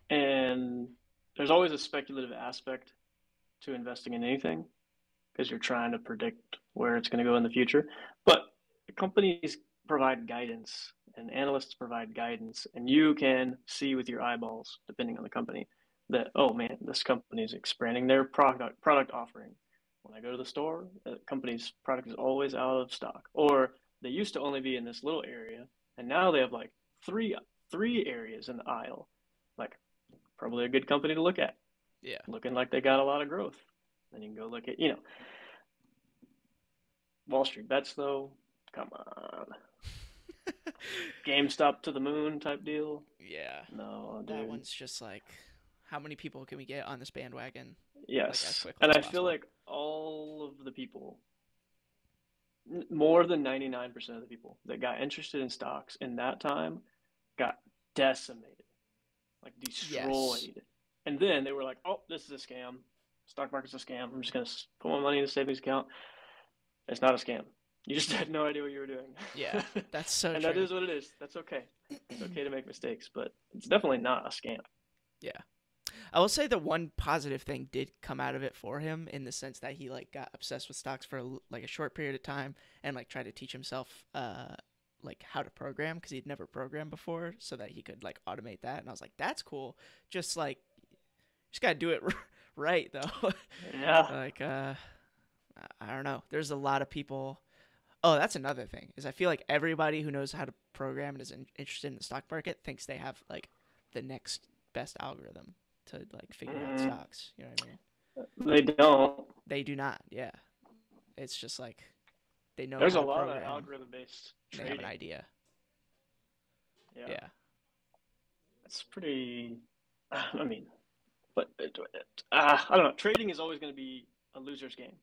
And there's always a speculative aspect to investing in anything because you're trying to predict where it's going to go in the future. But companies provide guidance and analysts provide guidance, and you can see with your eyeballs, depending on the company, that oh man, this company is expanding their product offering. When I go to the store, the company's product is always out of stock, or they used to only be in this little area, and now they have like three areas in the aisle. Like probably a good company to look at, Yeah. looking like they got a lot of growth. Then you can go look at Wall Street bets though. Come on, GameStop to the moon type deal. Yeah. No, That dude. one's just like, how many people can we get on this bandwagon, like as Yes, quickly and as I feel possible? like all of the people, more than 99% of the people that got interested in stocks in that time, got decimated, like Yes. destroyed. And then they were like, "Oh, this is a scam. Stock market's a scam. I'm just gonna put my money in a savings account." It's not a scam. You just had no idea what you were doing. Yeah. That's so And that true. is what it is. That's okay. It's okay to make mistakes, but it's definitely not a scam. Yeah. I will say the one positive thing did come out of it for him in the sense that he like got obsessed with stocks for like a short period of time and like tried to teach himself like how to program because he'd never programmed before so that he could like automate that, and I was like, that's cool. Just like, just gotta do it right though. Yeah. Like I don't know, there's a lot of people. Oh, that's another thing is I feel like everybody who knows how to program and is interested in the stock market thinks they have like the next best algorithm to like figure out Mm, stocks. You know what I mean? they don't. They do not. Yeah, it's just like they know There's how a to lot of program algorithm based and they have an trading. idea. Yeah. Yeah, It's pretty, I mean, but I don't know. Trading is always going to be a loser's game,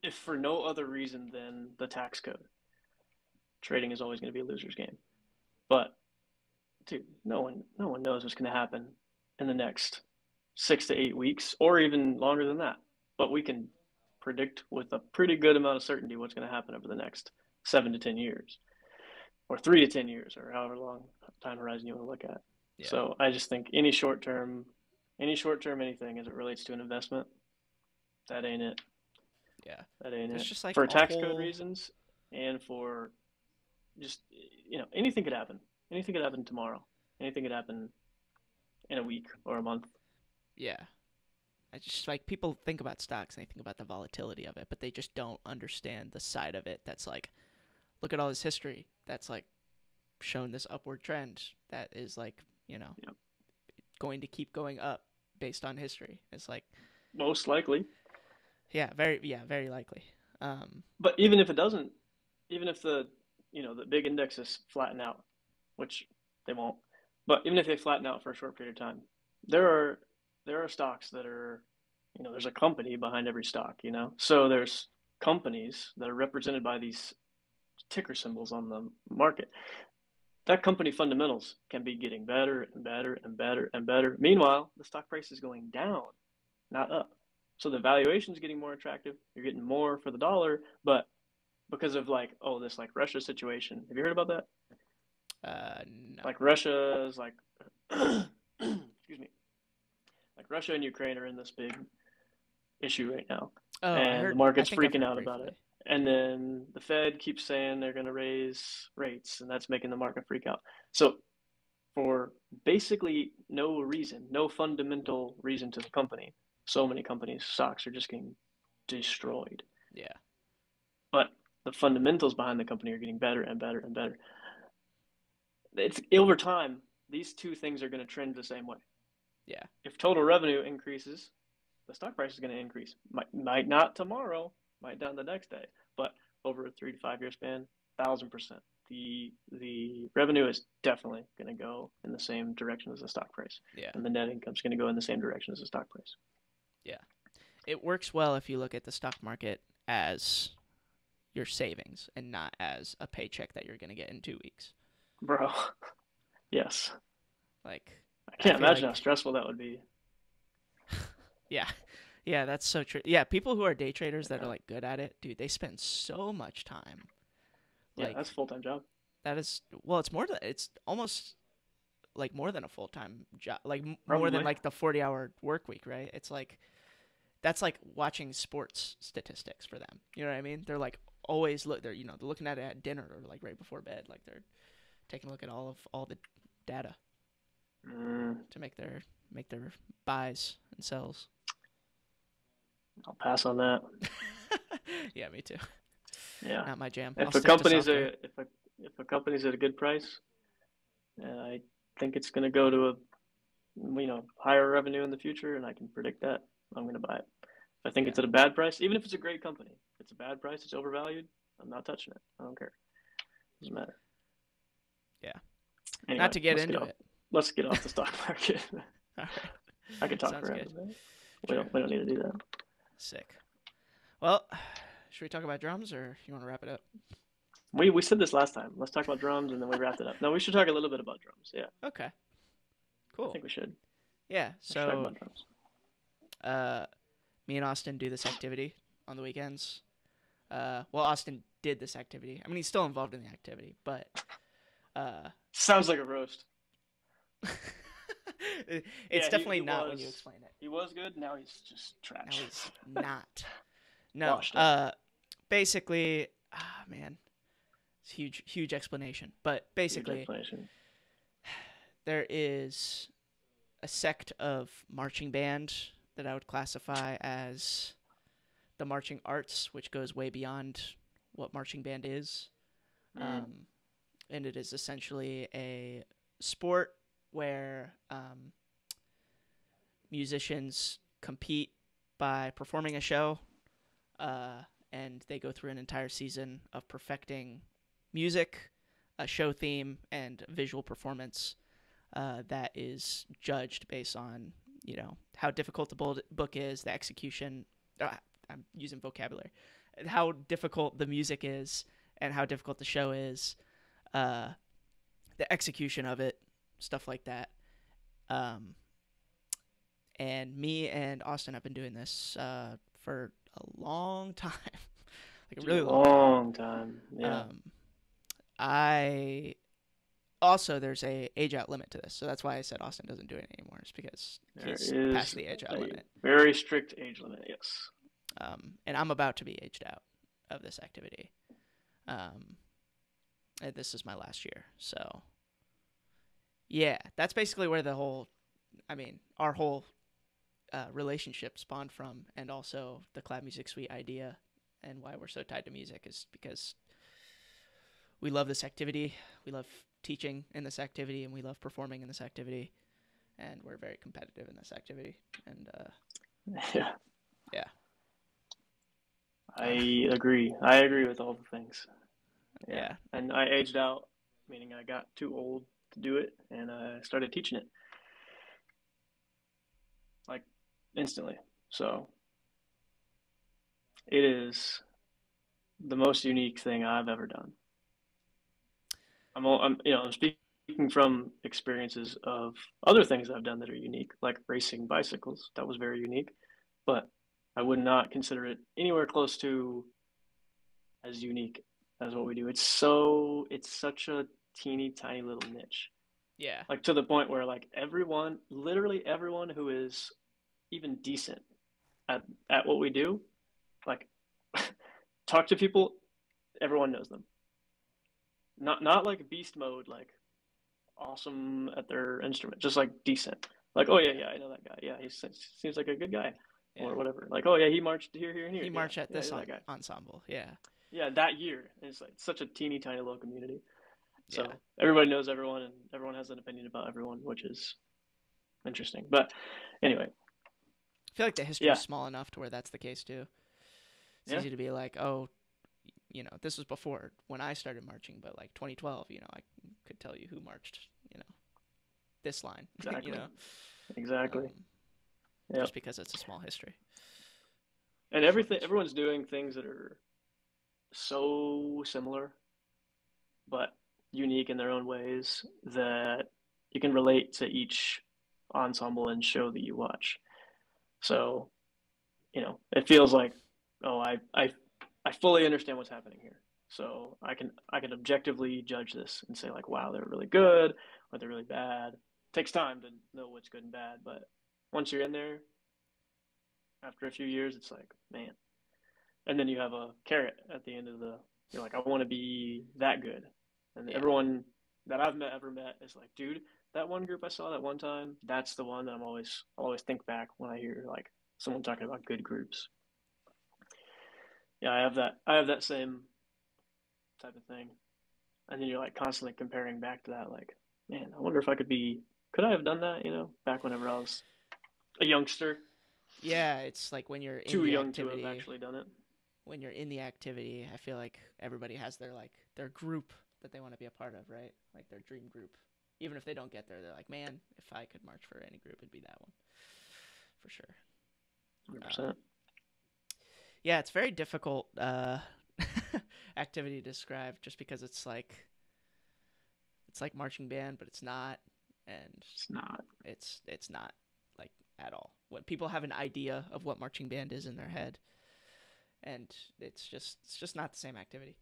if for no other reason than the tax code. Trading is always going to be a loser's game. But dude, no one knows what's going to happen in the next 6 to 8 weeks, or even longer than that. But we can predict with a pretty good amount of certainty what's going to happen over the next 7 to 10 years, or 3 to 10 years, or however long time horizon you want to look at. yeah, So I just think any short term anything as it relates to an investment, that ain't it. yeah. That ain't There's it. just like For a tax code whole. reasons, and for just anything could happen. Anything could happen tomorrow. Anything could happen in a week or a month. Yeah, I just like people think about stocks and they think about the volatility of it, but they just don't understand the side of it. That's like, look at all this history. That's like shown this upward trend that is like Yep. going to keep going up based on history. It's like, Most likely. yeah, very likely. But even if it doesn't, even if the big indexes flatten out, which they won't, but even if they flatten out for a short period of time, there are there are stocks that are, there's a company behind every stock. So there's companies that are represented by these ticker symbols on the market. That company fundamentals can be getting better and better and better and better. Meanwhile, the stock price is going down, not up. So the valuation is getting more attractive. You're getting more for the dollar, but because of like, oh, this like Russia situation. Have you heard about that? No. Like Russia is like excuse me. Like Russia and Ukraine are in this big issue right now. Oh, I And the heard. I market's think I've freaking heard out about it. briefly. And then the Fed keeps saying they're going to raise rates, and that's making the market freak out. So for basically no reason, no fundamental reason to the company, so many companies' stocks are just getting destroyed. Yeah, But the fundamentals behind the company are getting better and better and better. It's over time, these two things are going to trend the same way. Yeah. If total revenue increases, the stock price is going to increase. Might not tomorrow, might down the next day, but over a 3 to 5 year span, 1,000%. The revenue is definitely going to go in the same direction as the stock price, Yeah. and the net income is going to go in the same direction as the stock price. Yeah. It works well if you look at the stock market as your savings and not as a paycheck that you're going to get in 2 weeks. Bro, yes. Like, I I can't feel imagine how like, stressful that would be. yeah, yeah, that's so true. Yeah, people who are day traders that are Yeah, like good at it, dude, they spend so much time. yeah, that's a Like, full time job. that is, well, it's almost like more than a full time job, like more than Probably. like the 40-hour work week, right? It's like, that's like watching sports statistics for them. You know what I mean? They're like always they're they're looking at it at dinner or like right before bed. Like they're taking a look at all the data Mm, to make their buys and sells. I'll pass on that. Yeah, me too. Yeah. Not my jam. I'll If a stick to company's software. a if a company's at a good price, I think it's going to go to a higher revenue in the future, and I can predict that. I'm going to buy it. If I think Yeah, it's at a bad price, even if it's a great company, if it's a bad price, it's overvalued. I'm not touching it. I don't care. It doesn't matter. yeah. Not Anyway, to get into it. let's get off the stock market. All right, I could talk sounds forever, good. man. True. We don't need to do that. Sick. Well, should we talk about drums or you want to wrap it up? We said this last time. Let's talk about drums, and then we wrapped it up. No, we should talk a little bit about drums. Yeah, Okay. I Cool. think we should. Yeah. We should talk So, about drums. uh, me and Austin do this activity on the weekends. Well, Austin did this activity. I mean, he's still involved in the activity, but uh, Sounds like a roast. it's Yeah, definitely not when you explain it. he was good. Now he's just Now trash. he's not. No. Washed up. Basically, man, it's huge explanation. But Huge basically, explanation. there is a sect of marching band that I would classify as the marching arts, which goes way beyond what marching band is. Mm. And it is essentially a sport where musicians compete by performing a show, and they go through an entire season of perfecting music, a show theme, and visual performance that is judged based on how difficult the book is, the execution. I'm using vocabulary. How difficult the music is, and how difficult the show is, uh, the execution of it, stuff like that. Um, and me and Austin have been doing this for a long time, like a Dude, really a long time. long time. Yeah. Um, I also there's a age out limit to this, so that's why I said Austin doesn't do it anymore. It's because There he's past is the age out a limit, very strict age limit. Yes. and I'm about to be aged out of this activity. And this is my last year, so yeah, that's basically where our whole relationship spawned from, and also the Clap Music Suite idea, and why we're so tied to music is because we love this activity, we love teaching in this activity, and we love performing in this activity, and we're very competitive in this activity. And Yeah. yeah, I agree. I agree with all the things. Yeah. yeah, And I aged out, meaning I got too old to do it, and I started teaching it like instantly. So it is the most unique thing I've ever done. I'm speaking from experiences of other things I've done that are unique, like racing bicycles. That was very unique, but I would not consider it anywhere close to as unique as what we do. It's such a teeny tiny little niche. yeah, Like to the point where like literally everyone who is even decent at what we do, like talk to people, everyone knows them. Not like beast mode, like awesome at their instrument, just like decent. Like, oh yeah, yeah, yeah, I know that guy. Yeah, he seems like a good guy, yeah. or whatever. Like, oh yeah, he marched here, here, and here. He Yeah, marched at yeah, I this know that guy. ensemble. Yeah, Yeah, that year. And it's like such a teeny tiny little community. yeah, So everybody knows everyone, and everyone has an opinion about everyone, which is interesting. But anyway, I feel like the history is yeah, small enough to where that's the case too. It's yeah, easy to be like, oh, this was before when I started marching, but like 2012, I could tell you who marched, you know, this line, exactly, exactly. um, Yeah, just because it's a small history, and short everything, history. everyone's doing things that are so similar but unique in their own ways that you can relate to each ensemble and show that you watch. So, it feels like, oh, I fully understand what's happening here. So I can objectively judge this and say like, wow, they're really good or they're really bad. It takes time to know what's good and bad, but once you're in there, after a few years, it's like, man. And then you have a carrot at the end of the. You're like, I want to be that good, and Yeah, everyone that I've ever met is like, dude, that one group I saw that one time, that's the one that I'll always think back when I hear like someone talking about good groups. Yeah, I have that same type of thing, and then you're like constantly comparing back to that, like, man, I wonder if could I have done that, back whenever I was a youngster, yeah. It's like when you're in too the young to have activity, actually done it. I feel like everybody has their group that they want to be a part of, right? Like their dream group. Even if they don't get there, they're like, man, if I could march for any group, it'd be that one for sure. Um, 100%. yeah, it's very difficult activity to describe just because it's like marching band, but it's not, and It's not. it's not like at all. When people have an idea of what marching band is in their head, and it's just not the same activity.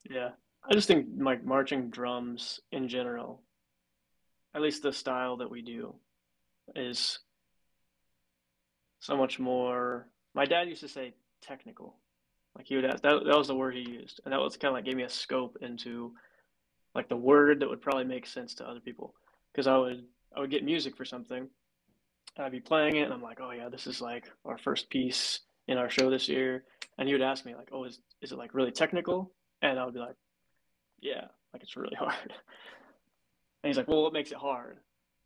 Yeah. I just think like marching drums in general, at least the style that we do, is so much more. My dad used to say technical. Like he would ask, that was the word he used. And that was kind of like gave me a scope into like the word that would probably make sense to other people. Because I would get music for something, and I'd be playing it, and I'm like, oh yeah, this is like our first piece in our show this year. And he would ask me like, oh, is it like really technical? And I would be like, yeah, like it's really hard. And he's like, well, what makes it hard?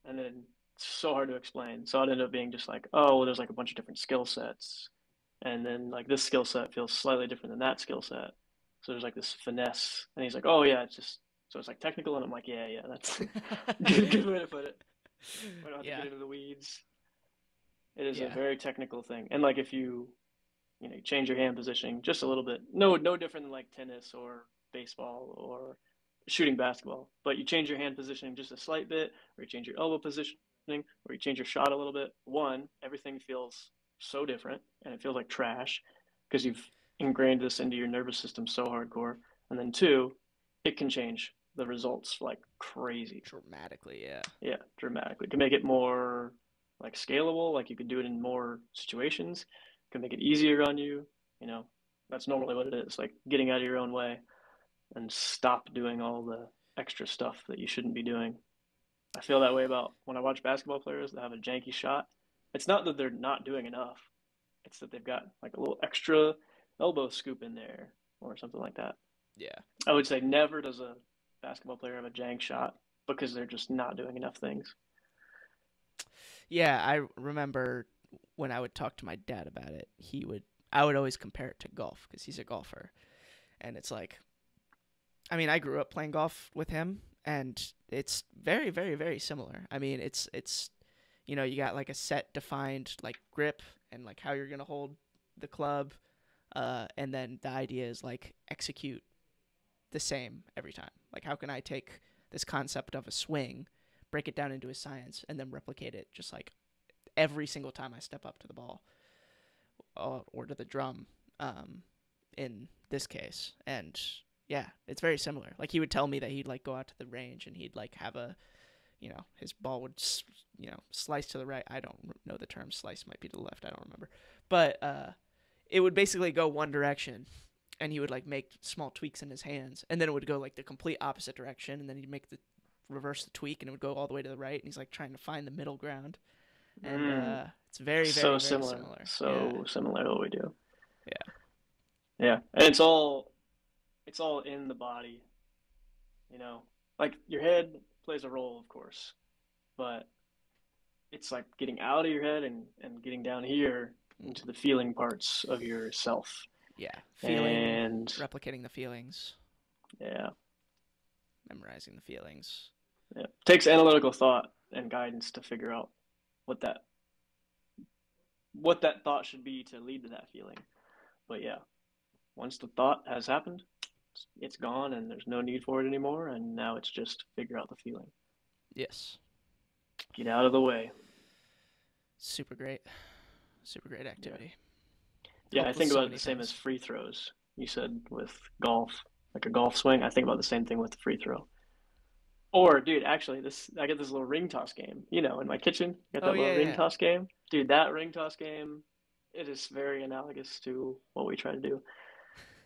And then it's so hard to explain. So it ended up being just like, oh, well, there's like a bunch of different skill sets. And then like this skill set feels slightly different than that skill set. So there's like this finesse. And he's like, oh, yeah, so it's like technical. And I'm like, yeah, yeah, that's good way to put it. We don't have to get Yeah, into the weeds. It is a yeah, very technical thing. And like if you change your hand positioning just a little bit, no different than like tennis or baseball or shooting basketball, but you change your hand positioning just a slight bit, or you change your elbow positioning, or you change your shot a little bit. One, everything feels so different, and it feels like trash because you've ingrained this into your nervous system so hardcore. And then two, it can change the results like crazy. dramatically. Yeah, Yeah, dramatically. It can make it more like scalable, like you could do it in more situations. It can make it easier on you. You know, that's normally what it is, like getting out of your own way and stop doing all the extra stuff that you shouldn't be doing. I feel that way about when I watch basketball players that have a janky shot. It's not that they're not doing enough. It's that they've got like a little extra elbow scoop in there or something like that. yeah, I would say never does a basketball player have a jank shot because they're just not doing enough things. yeah. I remember when I would talk to my dad about it, I would always compare it to golf because he's a golfer, and it's like, I mean, I grew up playing golf with him, and it's very, very, very similar. I mean, it's you got like a set defined like grip and like how you're gonna hold the club, and then the idea is like execute the same every time. Like, how can I take this concept of a swing, break it down into a science, and then replicate it just like every single time I step up to the ball, or to the drum, um, in this case. And yeah, it's very similar. Like he would tell me that he'd like go out to the range and he'd like have his ball would slice to the right. I don't know the term. Slice might be to the left. I don't remember. But it would basically go one direction, and he would like make small tweaks in his hands, and then it would go like the complete opposite direction, and then he'd make the reverse the tweak, and it would go all the way to the right. And he's like trying to find the middle ground, and Mm, it's very, very, so very similar, similar. Yeah, so similar to what we do. yeah, Yeah, and it's all in the body, you know. Like your head plays a role, of course, but it's like getting out of your head and getting down here into the feeling parts of yourself. Yeah, feeling, And replicating the feelings, yeah, memorizing the feelings. yeah. It takes analytical thought and guidance to figure out what that what that thought should be to lead to that feeling. But yeah, once the thought has happened, it's gone and there's no need for it anymore. And now it's just figure out the feeling. Yes. Get out of the way. Super great. Super great Yeah. activity. Yeah, I Helped with think so about it many the same as things. free throws. You said with golf, like a golf swing. I think about the same thing with the free throw. Or, dude, actually, this I get this little ring toss game. In my kitchen, got Oh that yeah, little ring yeah. toss game. Dude, that ring toss game, it is very analogous to what we try to do.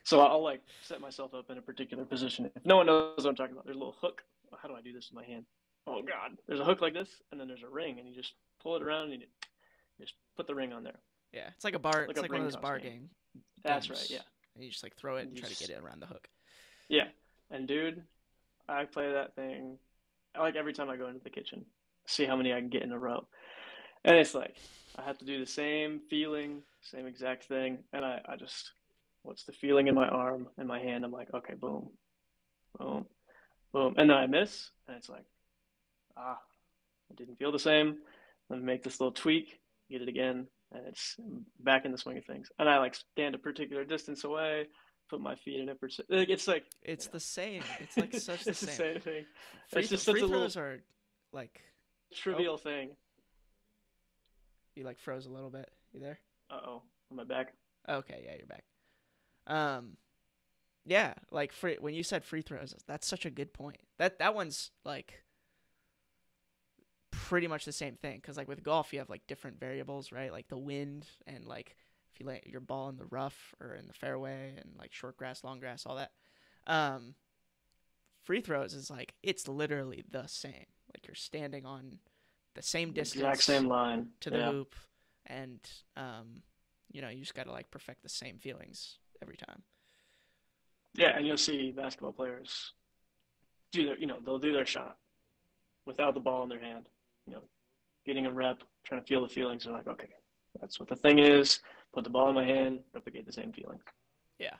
So I'll like set myself up in a particular position. If no one knows what I'm talking about, there's a little hook. How do I do this with my hand? Oh God, there's a hook like this, and then there's a ring, and you just pull it around and you just put the ring on there. Yeah, it's like a bar. Look It's up like one of ring those toss bar game. That's right. games, Yeah. and you just like throw it and You try to get just, it around the hook. yeah. And dude, I play that thing like every time I go into the kitchen, see how many I can get in a row. And it's like I have to do the same feeling, same exact thing, and I just what's the feeling in my arm and my hand? I'm like, okay, boom, boom, boom, and then I miss, and it's like, ah, I didn't feel the same. Let me make this little tweak, get it again, and it's back in the swing of things. And I like stand a particular distance away, put my feet in a percent. Like, it's like, It's you the same. It's know, like such the it's the same. same thing. It's just such Free a little throws are like, oh, trivial thing. you like froze a little bit. You there? Uh-oh, on my back. Okay, yeah, you're back. Um, yeah, like when you said free throws, that's such a good point. That one's like pretty much the same thing because like with golf you have like different variables, right? Like the wind and like if you lay your ball in the rough or in the fairway and like short grass, long grass, all that. Um, Free throws is like it's literally the same. Like you're standing on the same Exact distance same line. to the Yeah. hoop, and you just gotta like perfect the same feelings every time. Yeah, and you'll see basketball players they'll do their shot without the ball in their hand. You know, getting a rep, trying to feel the feelings. They're like, okay, that's what the thing is. Put the ball in my hand, replicate the same feeling. Yeah.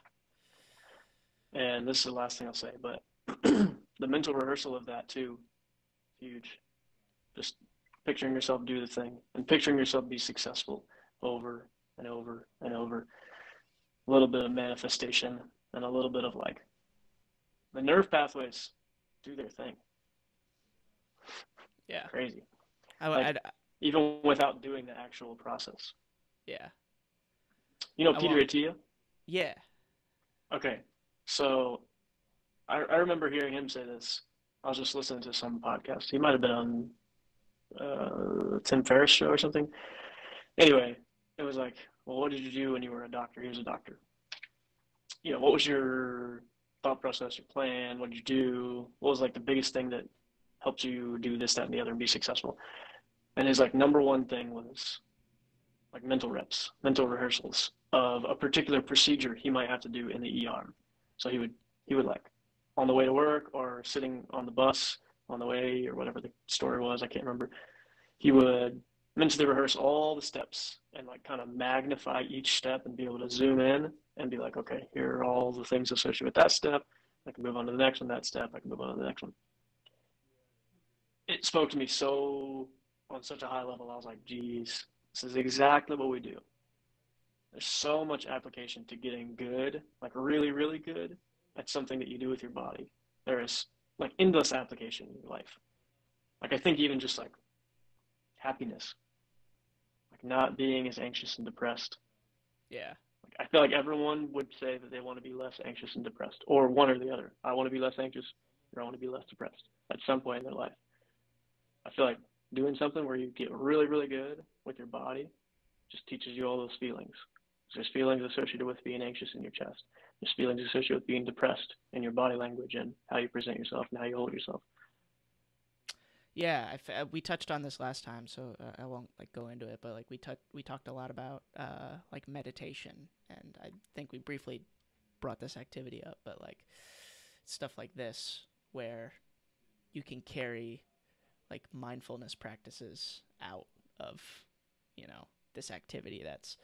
And this is the last thing I'll say, but the mental rehearsal of that too, huge. Just picturing yourself do the thing and picturing yourself be successful over and over and over. A little bit of manifestation and a little bit of like the nerve pathways do their thing. Yeah. Crazy. I, Like I, even without doing the actual process. yeah. You know I Peter want. Attia? Yeah. Okay. So I remember hearing him say this. I was just listening to some podcast. He might have been on Tim Ferriss show or something. Anyway, it was like, well, what did you do when you were a doctor? He was a doctor. What was your thought process, your plan? What did you do? What was like the biggest thing that helped you do this, that, and the other and be successful? And his like number one thing was like mental reps, mental rehearsals of a particular procedure he might have to do in the ER. So he would like on the way to work or sitting on the bus on the way or whatever the story was, I can't remember. He would mentally rehearse all the steps and like kind of magnify each step and be able to zoom in and be like, okay, here are all the things associated with that step. I can move on to the next one, that step. I can move on to the next one. It spoke to me so on such a high level. I was like, geez, this is exactly what we do. There's so much application to getting good, like really, really good at something that you do with your body. There is like endless application in your life. Like I think even just like happiness, like not being as anxious and depressed. Yeah. Like I feel like everyone would say that they want to be less anxious and depressed, or one or the other. I want to be less anxious, or I want to be less depressed at some point in their life. I feel like doing something where you get really, really good with your body just teaches you all those feelings. There's feelings associated with being anxious in your chest. There's feelings associated with being depressed in your body language and how you present yourself and how you hold yourself. Yeah, we touched on this last time, so I won't like go into it. But like we talked a lot about like meditation, and I think we briefly brought this activity up. But like stuff like this, where you can carry like mindfulness practices out of, this activity that's,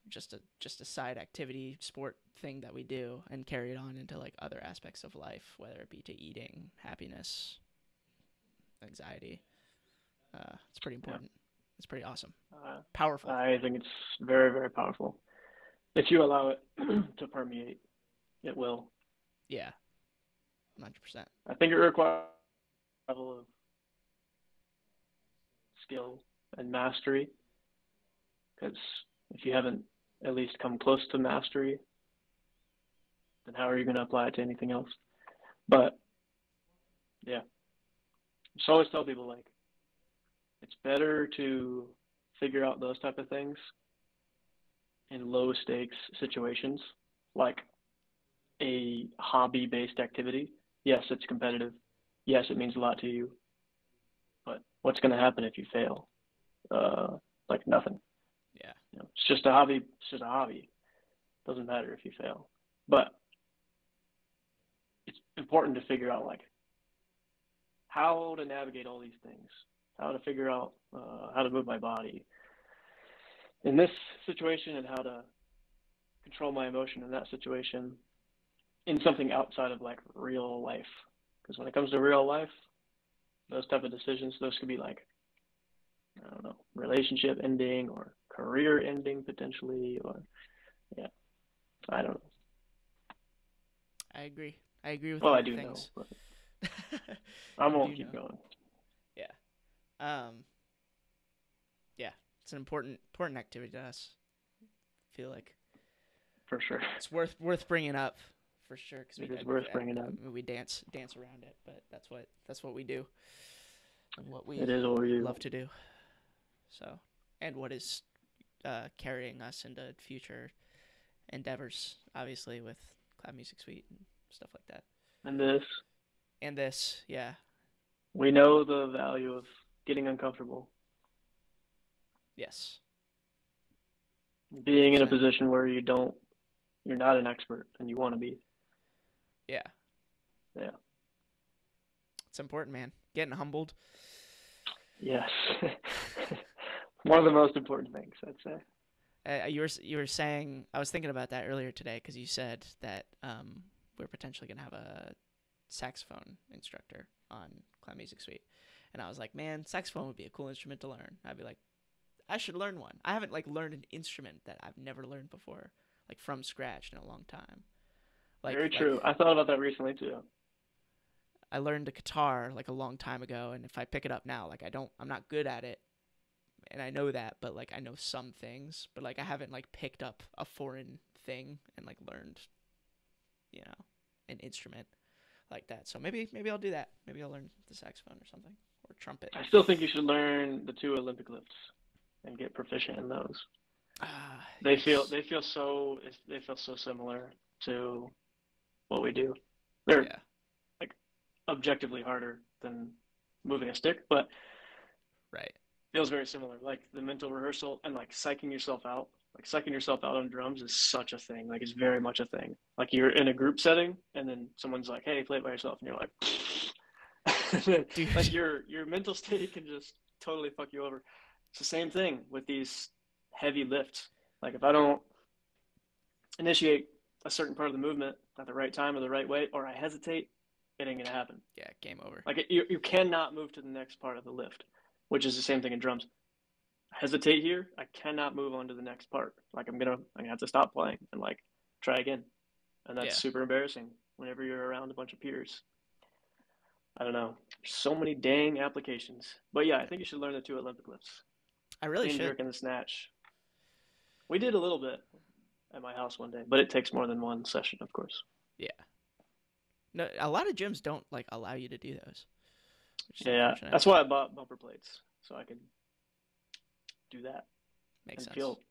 just a side activity sport thing that we do, and carry it on into like other aspects of life, whether it be to eating, happiness, anxiety. It's pretty Yeah. important. It's pretty awesome. Uh, Powerful. I think it's very, very powerful. If you allow it to permeate, it will. Yeah, 100%. I think it requires a level of skill and mastery, because if you haven't at least come close to mastery, then how are you going to apply it to anything else? But yeah, just always tell people like it's better to figure out those type of things in low stakes situations, like a hobby based activity. Yes, it's competitive. Yes, it means a lot to you. But what's going to happen if you fail? Like nothing. Yeah. It's just a hobby. It's just a hobby. Doesn't matter if you fail. But it's important to figure out like how to navigate all these things, how to figure out how to move my body in this situation, and how to control my emotion in that situation in something outside of like real life. Because when it comes to real life, those type of decisions, those could be like, I don't know, relationship ending or career ending potentially, or yeah, I don't know. I agree. I agree with a Well, I lot of do know, things. but I You won't do keep know. going Yeah. Um. Yeah. It's an important activity to us. I feel like for sure. it's worth bringing up for sure, because It is worth bringing up. we dance around it, but that's what we do and what we It is what we do. love to do. So, and what is carrying us into future endeavors, obviously with Cloud Music Suite and stuff like that. And this, And this, yeah, we know the value of getting uncomfortable, yes, being in a 100%. position where you're not an expert and you want to be. Yeah, Yeah. it's important, man. Getting humbled. Yes. One of the most important things, I'd say. You were saying, I was thinking about that earlier today, because you said that we're potentially gonna have a saxophone instructor on Cloud Music Suite, and I was like, man, saxophone would be a cool instrument to learn. I'd be like, I should learn one. I haven't like learned an instrument that I've never learned before, like from scratch in a long time. Very Like true. I thought about that recently too. I learned a guitar like a long time ago, and if I pick it up now, like I'm not good at it, and I know that, but like I know some things, but like I haven't like picked up a foreign thing and like learned, you know, an instrument like that. So maybe I'll do that. Maybe I'll learn the saxophone or something, or trumpet. I still think you should learn the two Olympic lifts and get proficient in those. Ah, They feel yes. they feel so they feel so similar to what we do. They're Yeah. like objectively harder than moving a stick, but Right. feels very similar. Like the mental rehearsal and like psyching yourself out. Like psyching yourself out on drums is such a thing. Like it's very much a thing. Like you're in a group setting and then someone's like, "Hey, play it by yourself," and you're like, like Dude. your mental state can just totally fuck you over. It's the same thing with these heavy lifts. Like if I don't initiate a certain part of the movement at the right time or the right way, or I hesitate, it ain't gonna happen. Yeah. Game over. Like you cannot move to the next part of the lift, which is the same thing in drums. Hesitate here, I cannot move on to the next part. Like I'm gonna have to stop playing and like try again, and that's Yeah. super embarrassing whenever you're around a bunch of peers. I don't know. There's so many dang applications, but yeah, I think you should learn the two Olympic lifts: I really clean should. jerk and the snatch. We did a little bit at my house one day, but it takes more than one session, of course. Yeah. No, a lot of gyms don't like allow you to do those, which is Yeah, unfortunate. that's why I bought bumper plates so I could do that Makes and sense. feel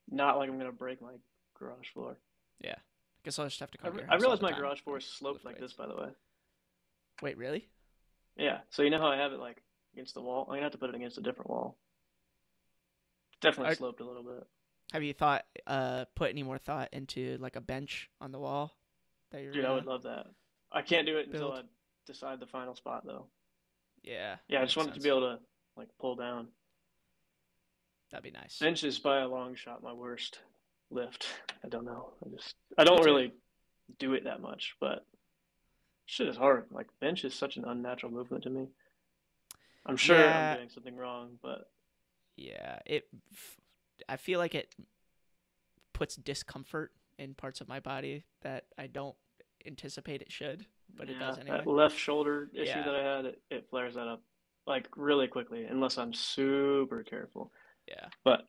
not like I'm gonna break my garage floor. Yeah. Guess I'll just have to I, come to your I house all realized the my time garage floor and is sloped lift like this, weights. by the way. Wait, really? Yeah, so you know how I have it like against the wall? I'm gonna have to put it against a different wall. Definitely Are, sloped a little bit. have you put any more thought into like a bench on the wall that you're Dude, I would gonna love that. I can't do it until build? I decide the final spot though. Yeah, Yeah, that I just makes wanted to be sense. able to like pull down. That'd be nice. Bench is by a long shot my worst lift. I don't know. I Me don't too. really do it that much, but shit is hard. Like bench is such an unnatural movement to me. I'm sure I'm Yeah, doing something wrong, but yeah. I feel like it puts discomfort in parts of my body that I don't anticipate it should, but it yeah, does that anyway. left shoulder issue Yeah, that I had, it flares that up like really quickly unless I'm super careful. yeah, But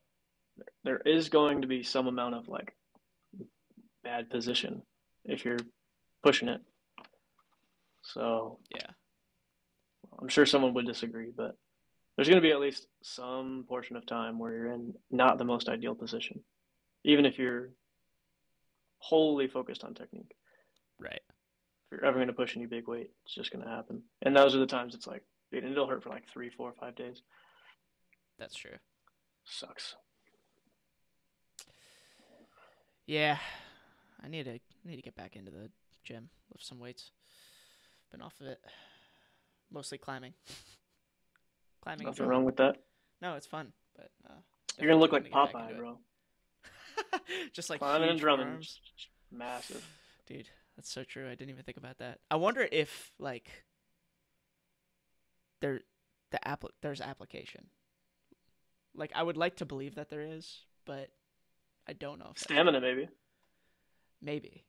there is going to be some amount of like bad position if you're pushing it. So yeah. I'm sure someone would disagree, but there's going to be at least some portion of time where you're in not the most ideal position, even if you're wholly focused on technique. Right. If you're ever going to push any big weight, it's just going to happen. And those are the times it's like, dude, it'll hurt for like 3, 4, 5 days. That's true. Sucks. Yeah, I need to get back into the gym, lift some weights. Been off of it, mostly climbing. Climbing and Nothing wrong jumping. with that. No, it's fun, but You're going to definitely look looking like to get back Popeye, into it. bro. Just like Climbing and huge drumming, forearms. just massive. Dude, that's so true. I didn't even think about that. I wonder if like there there's application. Like I would like to believe that there is, but I don't know if that's true. Stamina, maybe. Maybe.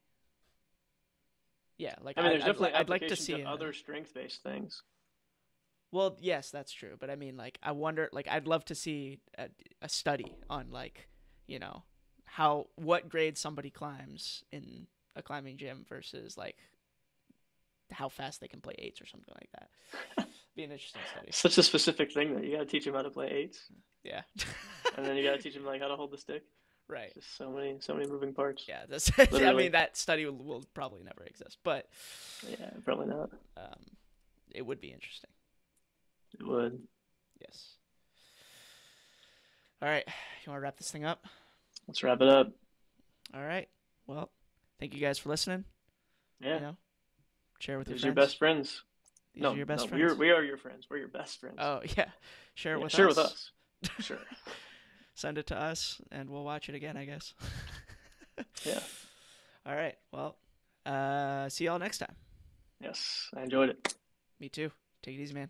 Yeah, like I mean, there's definitely I'd like to application see to a. other strength-based things. Well, yes, that's true, but I mean, like, I wonder, like, I'd love to see a study on, like, you know, how what grade somebody climbs in a climbing gym versus like how fast they can play eights or something like that. Be an interesting study. Such a specific thing that you got to teach them how to play eights, Yeah. and then you got to teach them like how to hold the stick. Right. Just so many moving parts. Yeah. That's. I Literally. mean, that study will probably never exist, but Yeah, probably not. um, it would be interesting. It would. Yes. All right. You want to wrap this thing up? Let's wrap it up. All right. Well, thank you guys for listening. Yeah. You know, share with your These are your friends. best friends. These are No, your best no, friends. we are your friends. We're your best friends. Oh yeah, share it Yeah, with share with us. us. Sure. Send it to us, and we'll watch it again, I guess. Yeah. All right. Well, see y'all next time. Yes, I enjoyed it. Me too. Take it easy, man.